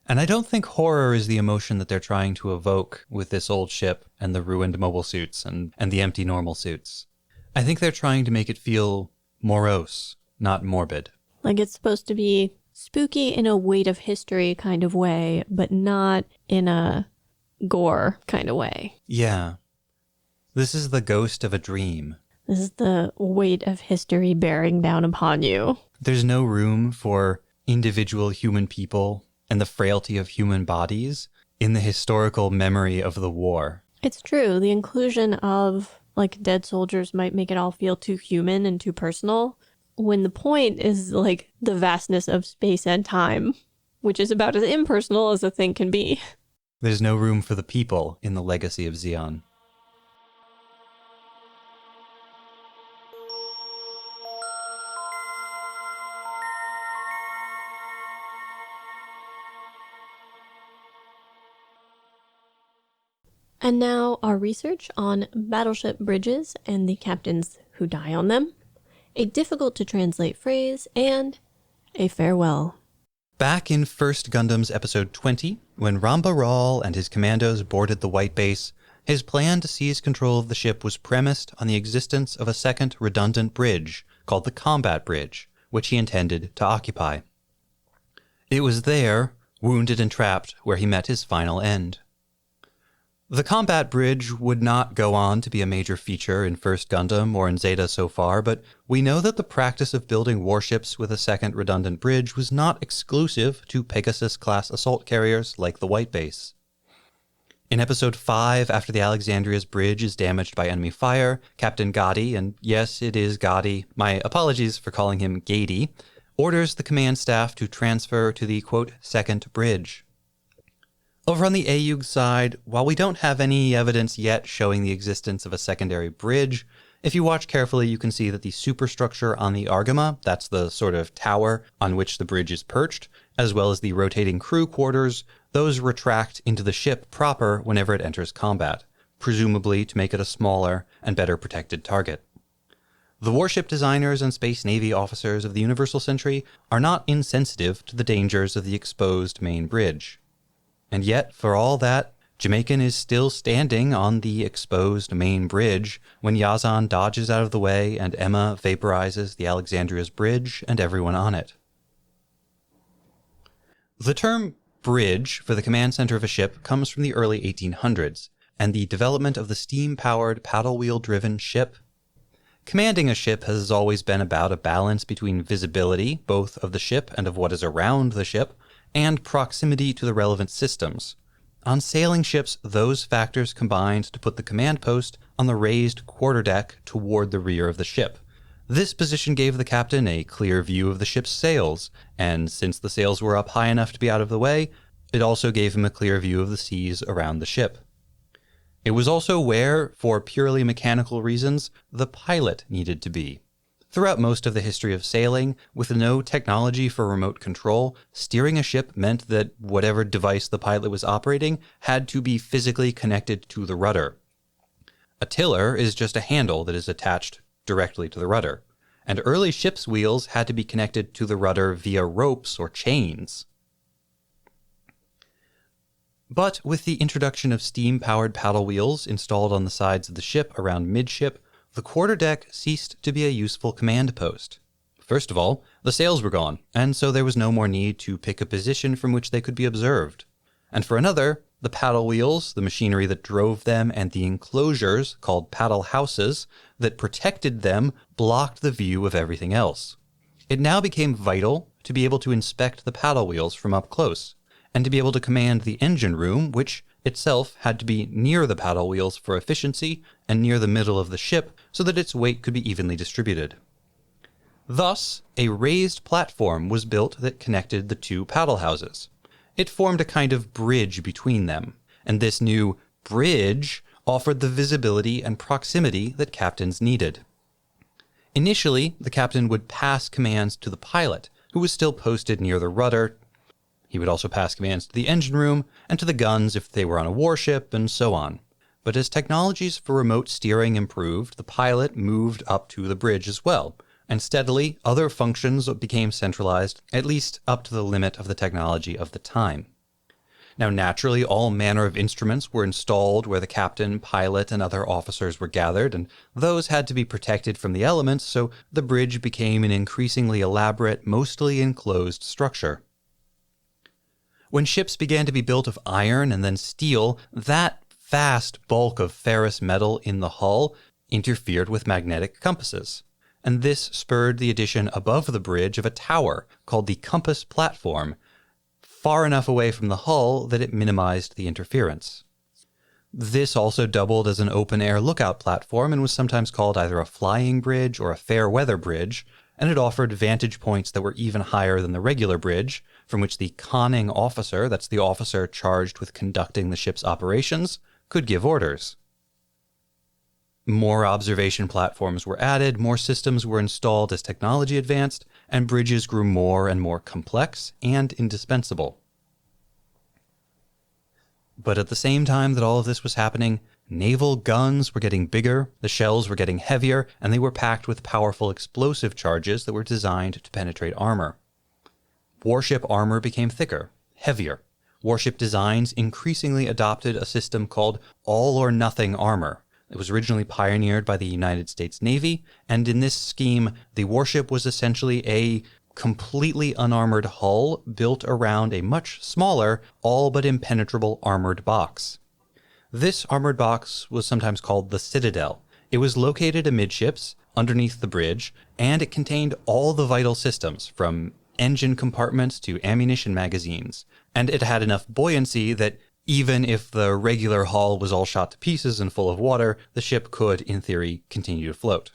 B: And I don't think horror is the emotion that they're trying to evoke with this old ship and the ruined mobile suits and the empty normal suits. I think they're trying to make it feel morose, not morbid.
A: Like it's supposed to be spooky in a weight of history kind of way, but not in a gore kind of way.
B: Yeah. This is the ghost of a dream.
A: This is the weight of history bearing down upon you.
B: There's no room for individual human people and the frailty of human bodies in the historical memory of the war.
A: It's true. The inclusion of like dead soldiers might make it all feel too human and too personal, when the point is like the vastness of space and time, which is about as impersonal as a thing can be.
B: There's no room for the people in the legacy of Zeon.
A: And now our research on battleship bridges and the captains who die on them, a difficult to translate phrase, and a farewell.
B: Back in First Gundam's episode 20, when Ramba Ral and his commandos boarded the White Base, His plan to seize control of the ship was premised on the existence of a second redundant bridge called the Combat Bridge, which he intended to occupy. It was there, wounded and trapped, where he met his final end. The Combat Bridge would not go on to be a major feature in First Gundam or in Zeta so far, but we know that the practice of building warships with a second redundant bridge was not exclusive to Pegasus-class assault carriers like the White Base. In Episode 5, after the Alexandria's bridge is damaged by enemy fire, Captain Gotti, and yes, it is Gotti, my apologies for calling him Gady, orders the command staff to transfer to the, quote, second bridge. Over on the AUG side, while we don't have any evidence yet showing the existence of a secondary bridge, if you watch carefully you can see that the superstructure on the Argama, that's the sort of tower on which the bridge is perched, as well as the rotating crew quarters, those retract into the ship proper whenever it enters combat, presumably to make it a smaller and better protected target. The warship designers and Space Navy officers of the Universal Century are not insensitive to the dangers of the exposed main bridge. And yet, for all that, Jamaican is still standing on the exposed main bridge when Yazan dodges out of the way and Emma vaporizes the Alexandria's bridge and everyone on it. The term bridge for the command center of a ship comes from the early 1800s and the development of the steam-powered paddle-wheel-driven ship. Commanding a ship has always been about a balance between visibility, both of the ship and of what is around the ship, and proximity to the relevant systems. On sailing ships, those factors combined to put the command post on the raised quarterdeck toward the rear of the ship. This position gave the captain a clear view of the ship's sails, and since the sails were up high enough to be out of the way, it also gave him a clear view of the seas around the ship. It was also where, for purely mechanical reasons, the pilot needed to be. Throughout most of the history of sailing, with no technology for remote control, steering a ship meant that whatever device the pilot was operating had to be physically connected to the rudder. A tiller is just a handle that is attached directly to the rudder, and early ships' wheels had to be connected to the rudder via ropes or chains. But with the introduction of steam-powered paddle wheels installed on the sides of the ship around midship, the quarterdeck ceased to be a useful command post. First of all, the sails were gone, and so there was no more need to pick a position from which they could be observed. And for another, the paddle wheels, the machinery that drove them, and the enclosures, called paddle houses, that protected them, blocked the view of everything else. It now became vital to be able to inspect the paddle wheels from up close, and to be able to command the engine room, which itself had to be near the paddle wheels for efficiency and near the middle of the ship so that its weight could be evenly distributed. Thus, a raised platform was built that connected the two paddle houses. It formed a kind of bridge between them, and this new bridge offered the visibility and proximity that captains needed. Initially, the captain would pass commands to the pilot, who was still posted near the rudder. He would also pass commands to the engine room and to the guns if they were on a warship, and so on. But as technologies for remote steering improved, the pilot moved up to the bridge as well, and steadily other functions became centralized, at least up to the limit of the technology of the time. Now, naturally, all manner of instruments were installed where the captain, pilot, and other officers were gathered, and those had to be protected from the elements, so the bridge became an increasingly elaborate, mostly enclosed structure. When ships began to be built of iron and then steel, that vast bulk of ferrous metal in the hull interfered with magnetic compasses, and this spurred the addition above the bridge of a tower called the compass platform, far enough away from the hull that it minimized the interference. This also doubled as an open-air lookout platform and was sometimes called either a flying bridge or a fair weather bridge, and it offered vantage points that were even higher than the regular bridge, from which the conning officer, that's the officer charged with conducting the ship's operations, could give orders. More observation platforms were added, more systems were installed as technology advanced, and bridges grew more and more complex and indispensable. But at the same time that all of this was happening, naval guns were getting bigger, the shells were getting heavier, and they were packed with powerful explosive charges that were designed to penetrate armor. Warship armor became thicker, heavier. warship designs increasingly adopted a system called all-or-nothing armor. It was originally pioneered by the United States Navy, and in this scheme, the warship was essentially a completely unarmored hull built around a much smaller, all but impenetrable armored box. This armored box was sometimes called the Citadel. It was located amidships, underneath the bridge, and it contained all the vital systems, from engine compartments to ammunition magazines, and it had enough buoyancy that even if the regular hull was all shot to pieces and full of water, the ship could, in theory, continue to float.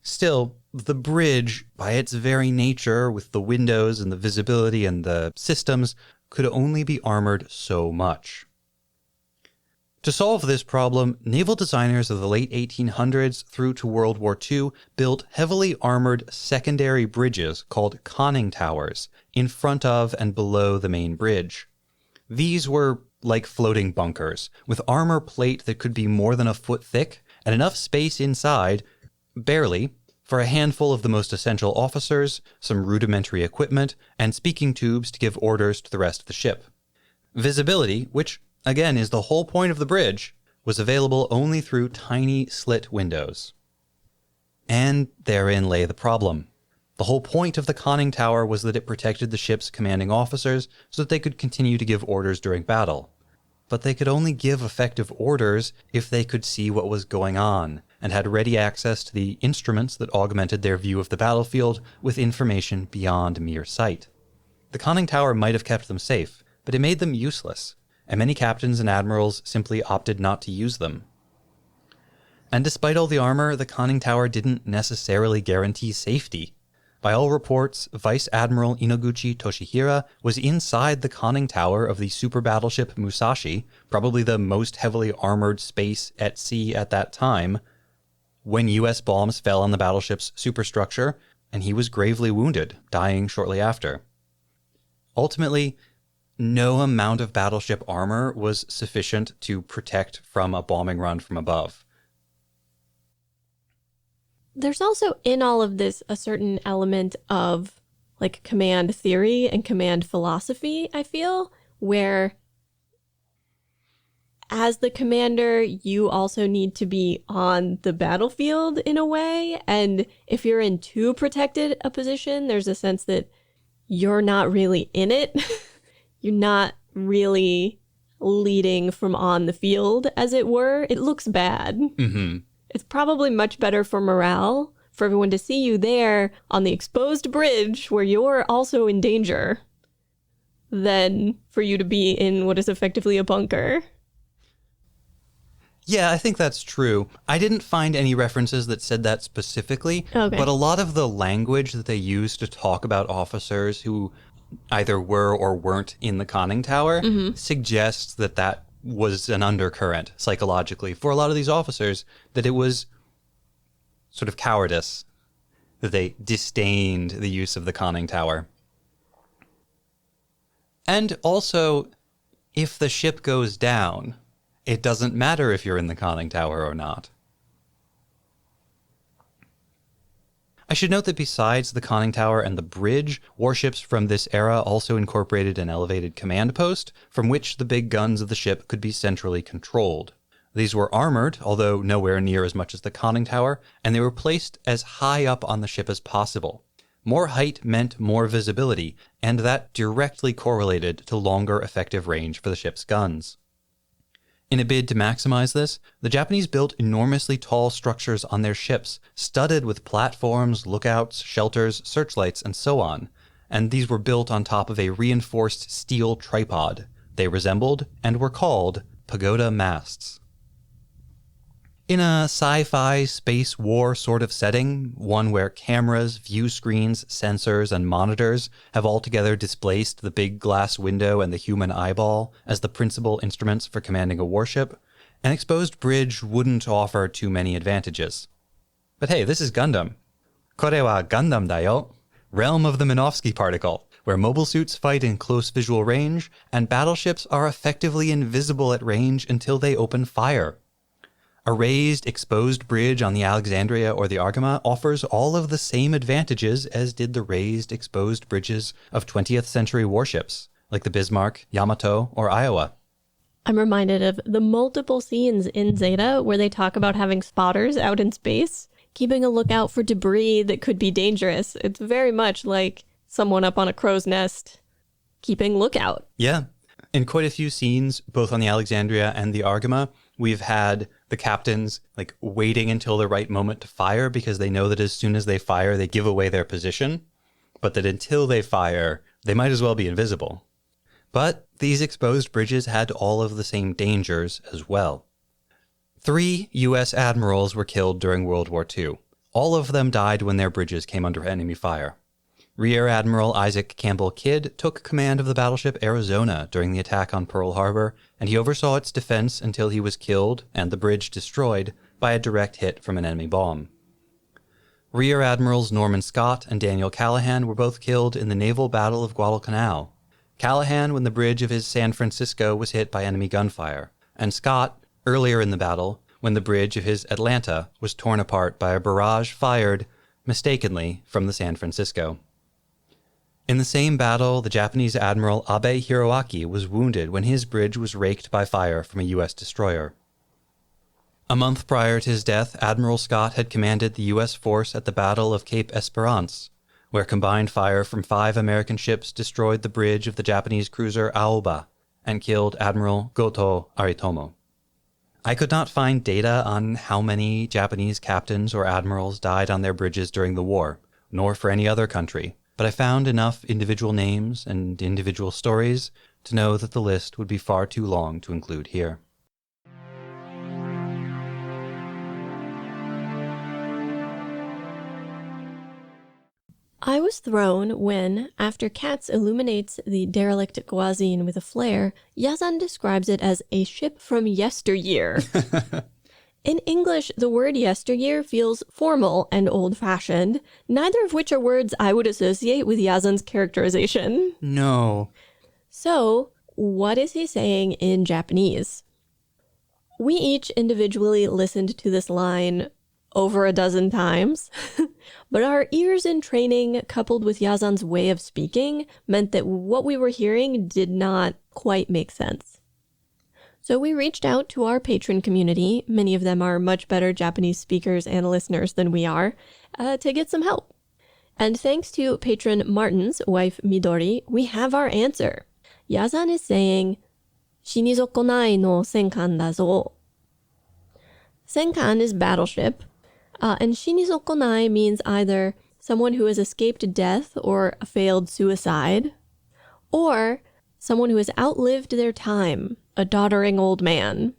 B: Still, the bridge, by its very nature, with the windows and the visibility and the systems, could only be armored so much. To solve this problem, naval designers of the late 1800s through to World War II built heavily armored secondary bridges called conning towers in front of and below the main bridge. These were like floating bunkers, with armor plate that could be more than a foot thick and enough space inside, barely, for a handful of the most essential officers, some rudimentary equipment, and speaking tubes to give orders to the rest of the ship. Visibility, which again is the whole point of the bridge, was available only through tiny slit windows. And therein lay the problem. The whole point of the conning tower was that it protected the ship's commanding officers so that they could continue to give orders during battle. But they could only give effective orders if they could see what was going on, and had ready access to the instruments that augmented their view of the battlefield with information beyond mere sight. The conning tower might have kept them safe, but it made them useless, and many captains and admirals simply opted not to use them. And despite all the armor, the conning tower didn't necessarily guarantee safety. By all reports, Vice Admiral Inoguchi Toshihira was inside the conning tower of the super battleship Musashi, probably the most heavily armored space at sea at that time, when U.S. bombs fell on the battleship's superstructure, and he was gravely wounded, dying shortly after. Ultimately, no amount of battleship armor was sufficient to protect from a bombing run from above.
A: There's also in all of this a certain element of like command theory and command philosophy, I feel, where as the commander, you also need to be on the battlefield in a way. And if you're in too protected a position, there's a sense that you're not really in it. You're not really leading from on the field, as it were. It looks bad.
B: Mm-hmm.
A: It's probably much better for morale for everyone to see you there on the exposed bridge where you're also in danger than for you to be in what is effectively a bunker.
B: Yeah, I think that's true. I didn't find any references that said that specifically,
A: Okay.
B: But a lot of the language that they use to talk about officers who either were or weren't in the conning tower suggests that that was an undercurrent psychologically for a lot of these officers, that it was sort of cowardice, that they disdained the use of the conning tower. And also, if the ship goes down, it doesn't matter if you're in the conning tower or not. I should note that besides the conning tower and the bridge, warships from this era also incorporated an elevated command post from which the big guns of the ship could be centrally controlled. These were armored, although nowhere near as much as the conning tower, and they were placed as high up on the ship as possible. More height meant more visibility, and that directly correlated to longer effective range for the ship's guns. In a bid to maximize this, the Japanese built enormously tall structures on their ships, studded with platforms, lookouts, shelters, searchlights, and so on, and these were built on top of a reinforced steel tripod. They resembled, and were called, pagoda masts. In a sci-fi space war sort of setting, one where cameras, view screens, sensors, and monitors have altogether displaced the big glass window and the human eyeball as the principal instruments for commanding a warship, an exposed bridge wouldn't offer too many advantages. But hey, this is Gundam. Kore wa Gundam da yo. Realm of the Minovsky particle, where mobile suits fight in close visual range, and battleships are effectively invisible at range until they open fire. A raised, exposed bridge on the Alexandria or the Argama offers all of the same advantages as did the raised, exposed bridges of 20th century warships, like the Bismarck, Yamato, or Iowa.
A: I'm reminded of the multiple scenes in Zeta where they talk about having spotters out in space, keeping a lookout for debris that could be dangerous. It's very much like someone up on a crow's nest keeping lookout.
B: Yeah. In quite a few scenes, both on the Alexandria and the Argama, we've had the captains like waiting until the right moment to fire because they know that as soon as they fire, they give away their position, but that until they fire, they might as well be invisible. But these exposed bridges had all of the same dangers as well. 3 U.S. admirals were killed during World War II. All of them died when their bridges came under enemy fire. Rear Admiral Isaac Campbell Kidd took command of the battleship Arizona during the attack on Pearl Harbor, and he oversaw its defense until he was killed and the bridge destroyed by a direct hit from an enemy bomb. Rear Admirals Norman Scott and Daniel Callahan were both killed in the naval battle of Guadalcanal. Callahan when the bridge of his San Francisco was hit by enemy gunfire, and Scott earlier in the battle when the bridge of his Atlanta was torn apart by a barrage fired, mistakenly, from the San Francisco. In the same battle, the Japanese Admiral Abe Hiroaki was wounded when his bridge was raked by fire from a U.S. destroyer. A month prior to his death, Admiral Scott had commanded the U.S. force at the Battle of Cape Esperance, where combined fire from 5 American ships destroyed the bridge of the Japanese cruiser Aoba and killed Admiral Goto Aritomo. I could not find data on how many Japanese captains or admirals died on their bridges during the war, nor for any other country, but I found enough individual names and individual stories to know that the list would be far too long to include here.
A: I was thrown when, after Katz illuminates the derelict Guazin with a flare, Yazan describes it as a ship from yesteryear. In English, the word yesteryear feels formal and old-fashioned, neither of which are words I would associate with Yazan's characterization.
B: No.
A: So, what is he saying in Japanese? We each individually listened to this line over a dozen times, but our ears in training, coupled with Yazan's way of speaking, meant that what we were hearing did not quite make sense. So we reached out to our patron community, many of them are much better Japanese speakers and listeners than we are, to get some help. And thanks to patron Martin's wife Midori, we have our answer. Yazan is saying, Shinizokonai no senkan da zo. Senkan is battleship, and Shinizokonai means either someone who has escaped death or a failed suicide, or someone who has outlived their time, a doddering old man.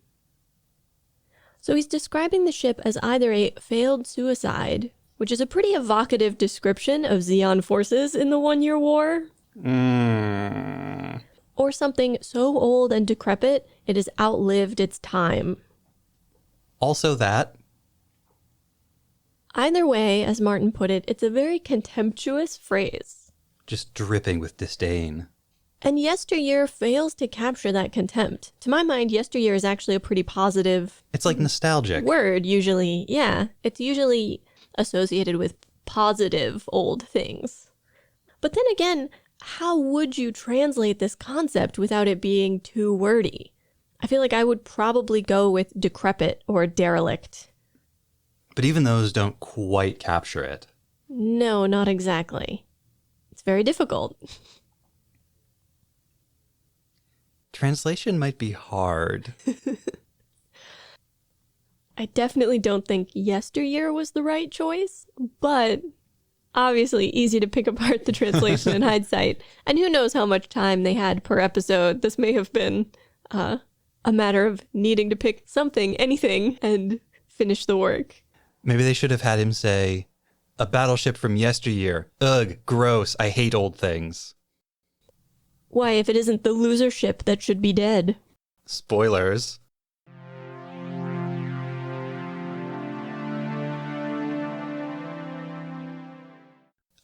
A: So he's describing the ship as either a failed suicide, which is a pretty evocative description of Zeon forces in the One-Year War, or something so old and decrepit it has outlived its time.
B: Also that.
A: Either way, as Martin put it, it's a very contemptuous phrase.
B: Just dripping with disdain.
A: And yesteryear fails to capture that contempt. To my mind, yesteryear is actually a pretty positive...
B: It's like nostalgic.
A: ...word, usually. Yeah, it's usually associated with positive old things. But then again, how would you translate this concept without it being too wordy? I feel like I would probably go with decrepit or derelict.
B: But even those don't quite capture it.
A: No, not exactly. It's very difficult.
B: Translation might be hard.
A: I definitely don't think yesteryear was the right choice, but obviously easy to pick apart the translation in hindsight. And who knows how much time they had per episode. This may have been a matter of needing to pick something, anything, and finish the work.
B: Maybe they should have had him say, a battleship from yesteryear. Ugh, gross, I hate old things.
A: Why, if it isn't the loser ship that should be dead?
B: Spoilers.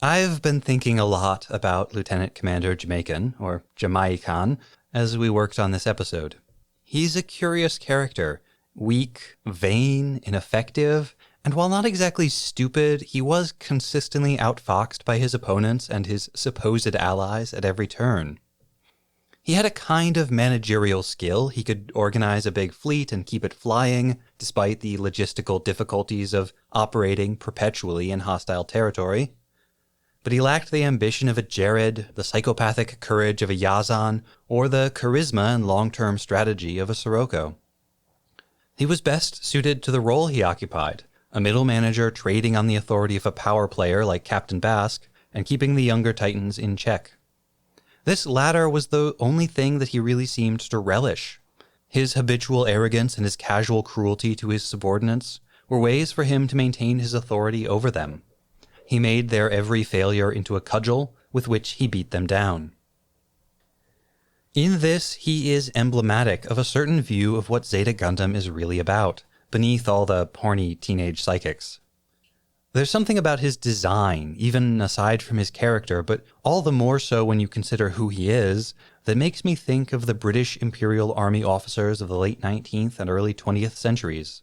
B: I've been thinking a lot about Lieutenant Commander Jamaican, or Jamaican, as we worked on this episode. He's a curious character, Weak, vain, ineffective, and while not exactly stupid, he was consistently outfoxed by his opponents and his supposed allies at every turn. He had a kind of managerial skill. He could organize a big fleet and keep it flying, despite the logistical difficulties of operating perpetually in hostile territory. But he lacked the ambition of a Jared, the psychopathic courage of a Yazan, or the charisma and long-term strategy of a Sirocco. He was best suited to the role he occupied, a middle manager trading on the authority of a power player like Captain Basque and keeping the younger Titans in check. This latter was the only thing that he really seemed to relish. His habitual arrogance and his casual cruelty to his subordinates were ways for him to maintain his authority over them. He made their every failure into a cudgel with which he beat them down. In this, he is emblematic of a certain view of what Zeta Gundam is really about, beneath all the horny teenage psychics. There's something about his design, even aside from his character, but all the more so when you consider who he is, that makes me think of the British Imperial Army officers of the late 19th and early 20th centuries.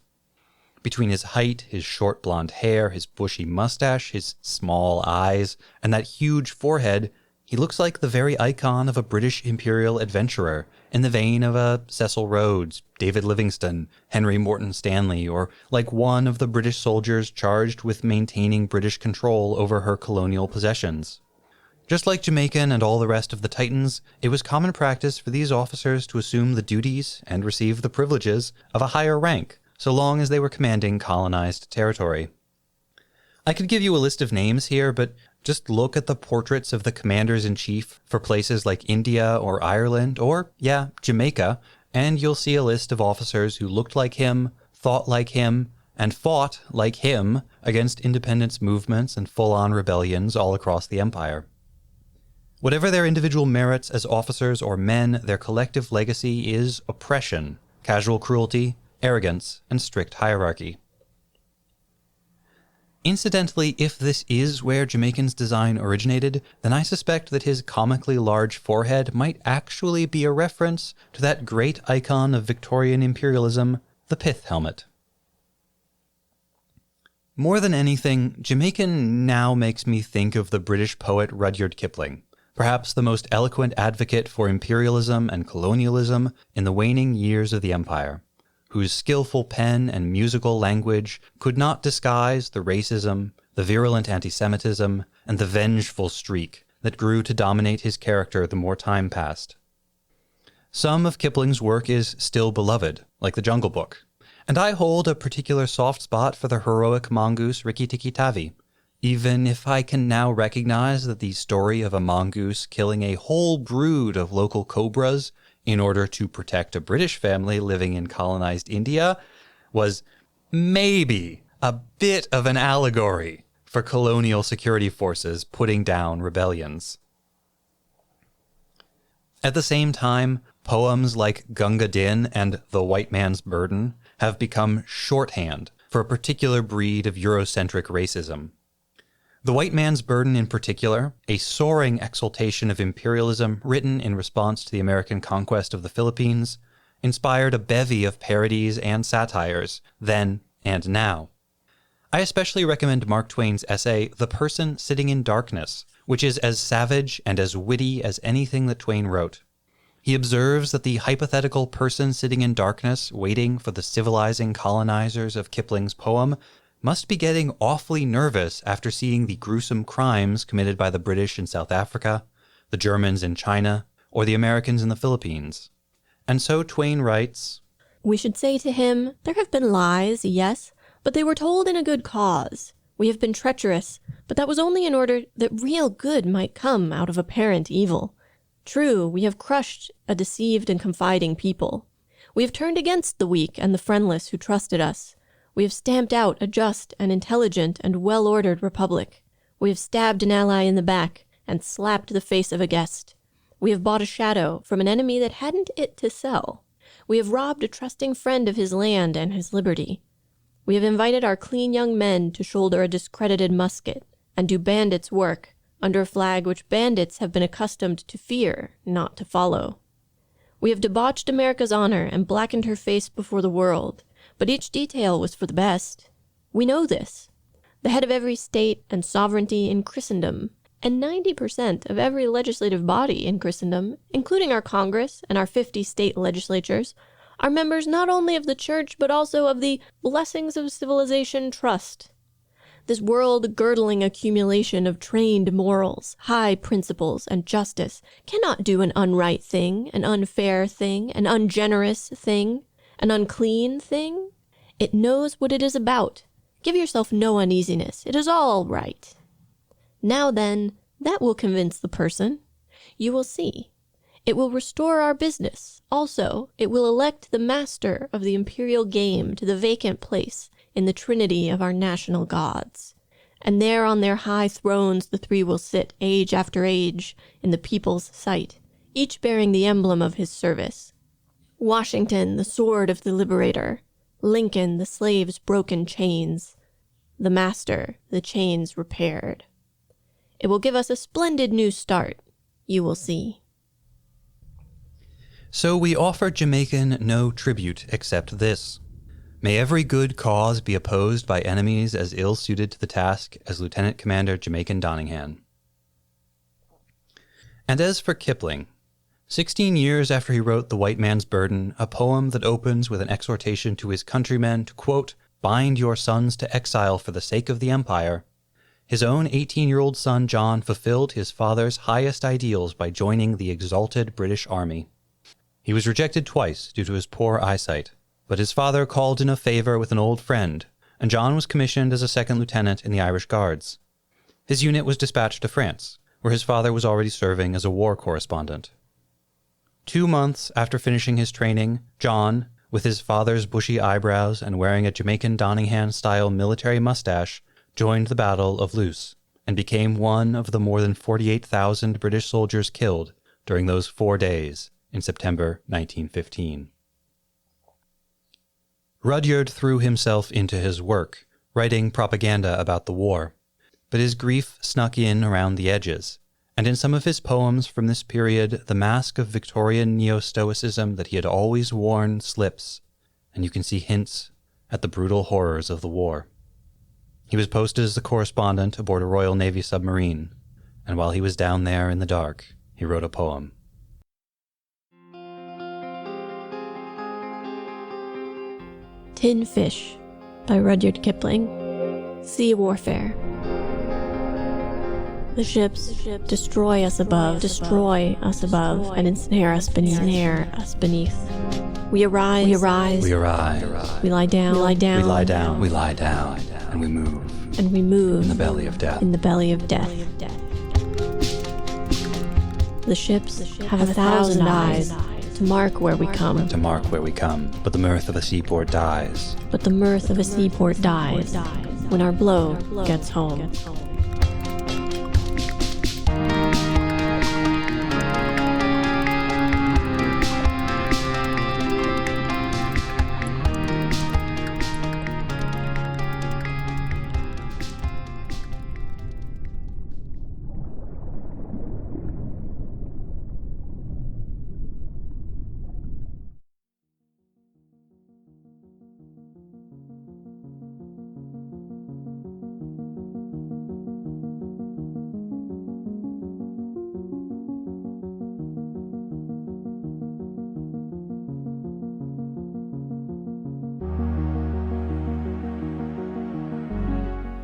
B: Between his height, his short blonde hair, his bushy mustache, his small eyes, and that huge forehead, he looks like the very icon of a British imperial adventurer, in the vein of a Cecil Rhodes, David Livingstone, Henry Morton Stanley, or like one of the British soldiers charged with maintaining British control over her colonial possessions. Just like Jamaican and all the rest of the Titans, it was common practice for these officers to assume the duties and receive the privileges of a higher rank, so long as they were commanding colonized territory. I could give you a list of names here, but just look at the portraits of the commanders-in-chief for places like India or Ireland or, Jamaica, and you'll see a list of officers who looked like him, thought like him, and fought like him against independence movements and full-on rebellions all across the empire. Whatever their individual merits as officers or men, their collective legacy is oppression, casual cruelty, arrogance, and strict hierarchy. Incidentally, if this is where Jamaican's design originated, then I suspect that his comically large forehead might actually be a reference to that great icon of Victorian imperialism, the pith helmet. More than anything, Jamaican now makes me think of the British poet Rudyard Kipling, perhaps the most eloquent advocate for imperialism and colonialism in the waning years of the empire, whose skillful pen and musical language could not disguise the racism, the virulent anti-Semitism, and the vengeful streak that grew to dominate his character the more time passed. Some of Kipling's work is still beloved, like The Jungle Book, and I hold a particular soft spot for the heroic mongoose Rikki Tikki Tavi, even if I can now recognize that the story of a mongoose killing a whole brood of local cobras in order to protect a British family living in colonized India was maybe a bit of an allegory for colonial security forces putting down rebellions. At the same time, poems like Gunga Din and The White Man's Burden have become shorthand for a particular breed of Eurocentric racism. The White Man's Burden in particular, a soaring exaltation of imperialism written in response to the American conquest of the Philippines, inspired a bevy of parodies and satires, then and now. I especially recommend Mark Twain's essay, The Person Sitting in Darkness, which is as savage and as witty as anything that Twain wrote. He observes that the hypothetical person sitting in darkness, waiting for the civilizing colonizers of Kipling's poem, must be getting awfully nervous after seeing the gruesome crimes committed by the British in South Africa, the Germans in China, or the Americans in the Philippines. And so Twain writes,
A: "We should say to him, there have been lies, yes, but they were told in a good cause. We have been treacherous, but that was only in order that real good might come out of apparent evil. True, we have crushed a deceived and confiding people. We have turned against the weak and the friendless who trusted us. We have stamped out a just and intelligent and well-ordered republic. We have stabbed an ally in the back and slapped the face of a guest. We have bought a shadow from an enemy that hadn't it to sell. We have robbed a trusting friend of his land and his liberty. We have invited our clean young men to shoulder a discredited musket and do bandits' work under a flag which bandits have been accustomed to fear, not to follow. We have debauched America's honor and blackened her face before the world. but each detail was for the best. We know this. The head of every state and sovereignty in Christendom, and 90% of every legislative body in Christendom, including our Congress and our 50 state legislatures, are members not only of the Church, but also of the Blessings of Civilization Trust. This world-girdling accumulation of trained morals, high principles, and justice cannot do an unright thing, an unfair thing, an ungenerous thing, an unclean thing. It knows what it is about. Give yourself no uneasiness. It is all right. Now then, that will convince the person. You will see. It will restore our business. Also, it will elect the master of the imperial game to the vacant place in the trinity of our national gods. And there on their high thrones the three will sit, age after age, in the people's sight, each bearing the emblem of his service. Washington, the sword of the liberator. Lincoln, the slave's broken chains. The master, the chains repaired. It will give us a splendid new start. You will see.
B: So we offer Jamaican no tribute except this. May every good cause be opposed by enemies as ill-suited to the task as Lieutenant Commander Jamaican Donningham. And as for Kipling, 16 years after he wrote The White Man's Burden, a poem that opens with an exhortation to his countrymen to, quote, bind your sons to exile for the sake of the empire, his own 18-year-old son John fulfilled his father's highest ideals by joining the exalted British Army. He was rejected twice due to his poor eyesight, but his father called in a favor with an old friend, and John was commissioned as a second lieutenant in the Irish Guards. His unit was dispatched to France, where his father was already serving as a war correspondent. 2 months after finishing his training, John, with his father's bushy eyebrows and wearing a Jamaican Donningham-style military mustache, joined the Battle of Loos, and became one of the more than 48,000 British soldiers killed during those 4 days in September 1915. Rudyard threw himself into his work, writing propaganda about the war, but his grief snuck in around the edges, and in some of his poems from this period, the mask of Victorian neo-stoicism that he had always worn slips, and you can see hints at the brutal horrors of the war. He was posted as a correspondent aboard a Royal Navy submarine, and while he was down there in the dark, he wrote a poem.
A: Tin Fish by Rudyard Kipling. Sea warfare. The ships destroy us above, and ensnare us beneath. We arise, we lie down,
B: and we move.
A: In
B: the belly of death.
A: The ships have 1,000 eyes to mark where we come.
B: But the mirth of a seaport dies.
A: When our blow gets home.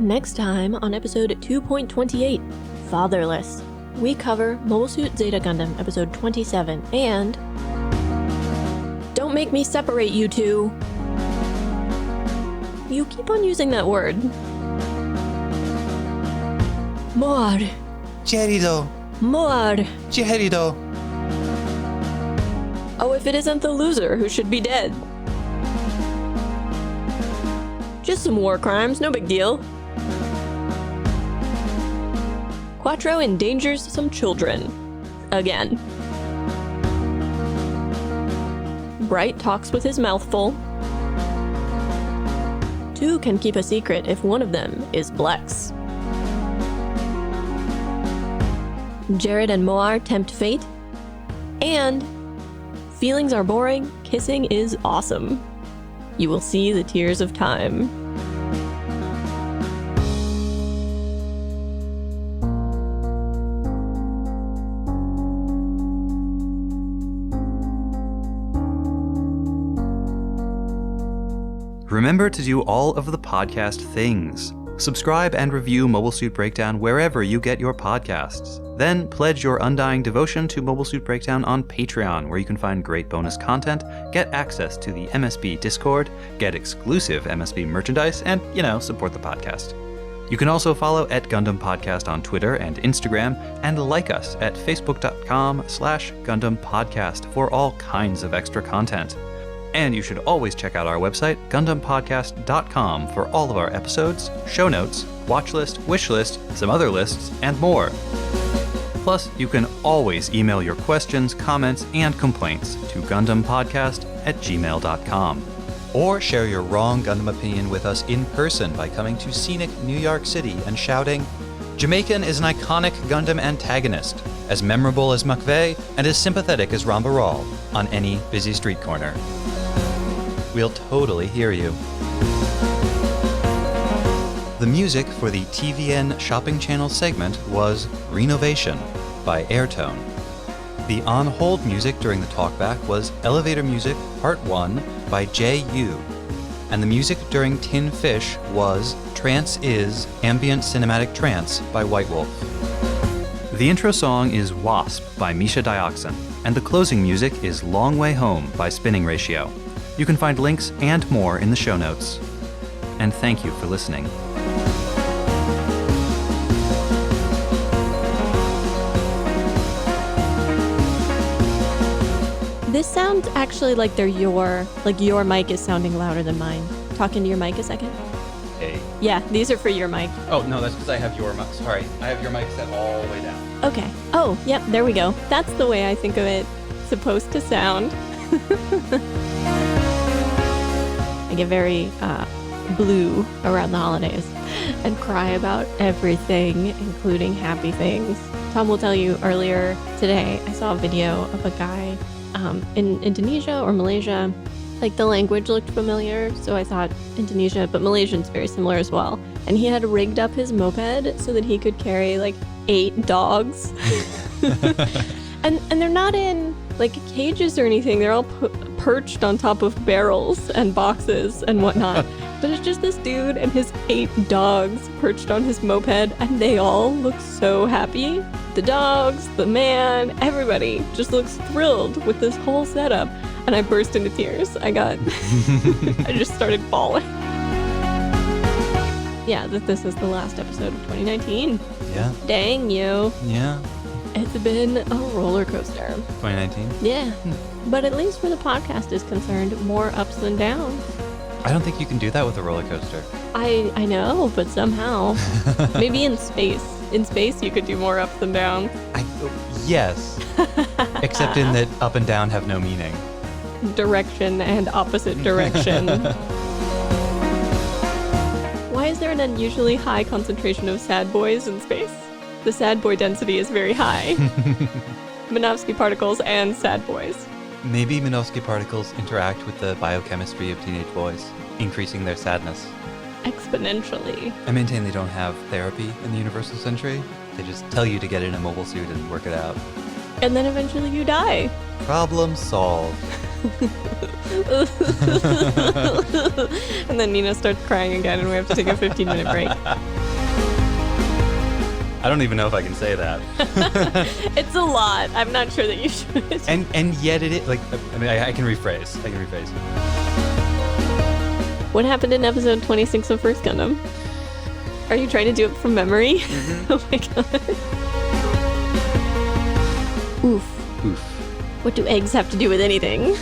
A: Next time on episode 2.28, Fatherless, we cover Mobile Suit Zeta Gundam episode 27 and... Don't make me separate you two! You keep on using that word. Moar.
B: Gerido.
A: Oh, if it isn't the loser who should be dead. Just some war crimes, no big deal. Quattro endangers some children. Again. Bright talks with his mouth full. Two can keep a secret if one of them is Blex. Jared and Moar tempt fate. And feelings are boring, kissing is awesome. you will see the tears of time.
B: Remember to do all of the podcast things. Subscribe and review Mobile Suit Breakdown wherever you get your podcasts. Then pledge your undying devotion to Mobile Suit Breakdown on Patreon, where you can find great bonus content, get access to the MSB Discord, get exclusive MSB merchandise, and, support the podcast. You can also follow @Gundam Podcast on Twitter and Instagram, and like us at facebook.com/Gundam Podcast for all kinds of extra content. And you should always check out our website, GundamPodcast.com, for all of our episodes, show notes, watch list, wish list, some other lists, and more. Plus, you can always email your questions, comments, and complaints to GundamPodcast@gmail.com. Or share your wrong Gundam opinion with us in person by coming to scenic New York City and shouting, "Jamaican is an iconic Gundam antagonist, as memorable as McVeigh and as sympathetic as Rambaral," on any busy street corner. We'll totally hear you. The music for the TVN Shopping Channel segment was Renovation by Airtone. The on-hold music during the talkback was Elevator Music Part 1 by J.U. And the music during Tin Fish was Trance Is Ambient Cinematic Trance by White Wolf. The intro song is Wasp by Misha Dioxin, and the closing music is Long Way Home by Spinning Ratio. You can find links and more in the show notes. And thank you for listening.
A: This sounds actually like your mic is sounding louder than mine. Talk into your mic a second.
B: Hey.
A: Yeah, these are for your mic.
B: Oh, no, that's because I have your mic. Sorry, I have your mic set all the way down.
A: Okay. Oh, yep, there we go. That's the way I think of it supposed to sound. I get very blue around the holidays and cry about everything, including happy things. Tom will tell you earlier today, I saw a video of a guy in Indonesia or Malaysia. Like, the language looked familiar, so I thought Indonesia, but Malaysian's very similar as well. And he had rigged up his moped so that he could carry, 8 dogs. And they're not in, cages or anything. They're all perched on top of barrels and boxes and whatnot. But it's just this dude and his 8 dogs perched on his moped, and they all look so happy. The dogs, the man, everybody just looks thrilled with this whole setup. And I burst into tears. I just started bawling. Yeah, this is the last episode of 2019.
B: Yeah.
A: Dang you.
B: Yeah.
A: It's been a roller coaster.
B: 2019?
A: Yeah. But at least where the podcast is concerned, more ups than downs.
B: I don't think you can do that with a roller coaster.
A: I know, but somehow. Maybe in space. In space, you could do more ups than downs.
B: Yes. Except in that up and down have no meaning.
A: Direction and opposite direction. Why is there an unusually high concentration of sad boys in space? The sad boy density is very high. Minovsky particles and sad boys.
B: Maybe Minovsky particles interact with the biochemistry of teenage boys, increasing their sadness.
A: Exponentially.
B: I maintain they don't have therapy in the Universal Century. They just tell you to get in a mobile suit and work it out.
A: And then eventually you die.
B: Problem solved.
A: And then Nina starts crying again and we have to take a 15-minute break.
B: I don't even know if I can say that.
A: It's a lot. I'm not sure that you should.
B: And yet it is, I can rephrase.
A: What happened in episode 26 of First Gundam? Are you trying to do it from memory? Mm-hmm. Oh my god. Oof. What do eggs have to do with anything?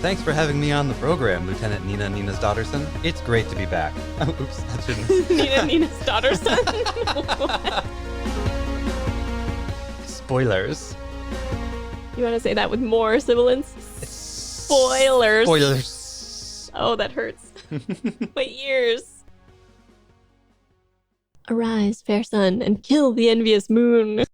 B: Thanks for having me on the program, Lieutenant Nina's daughterson. It's great to be back. Oh, oops, that shouldn't.
A: Nina's daughterson? What?
B: Spoilers.
A: You want to say that with more sibilance? Spoilers.
B: Spoilers.
A: Oh, that hurts. My ears. Arise, fair sun, and kill the envious moon.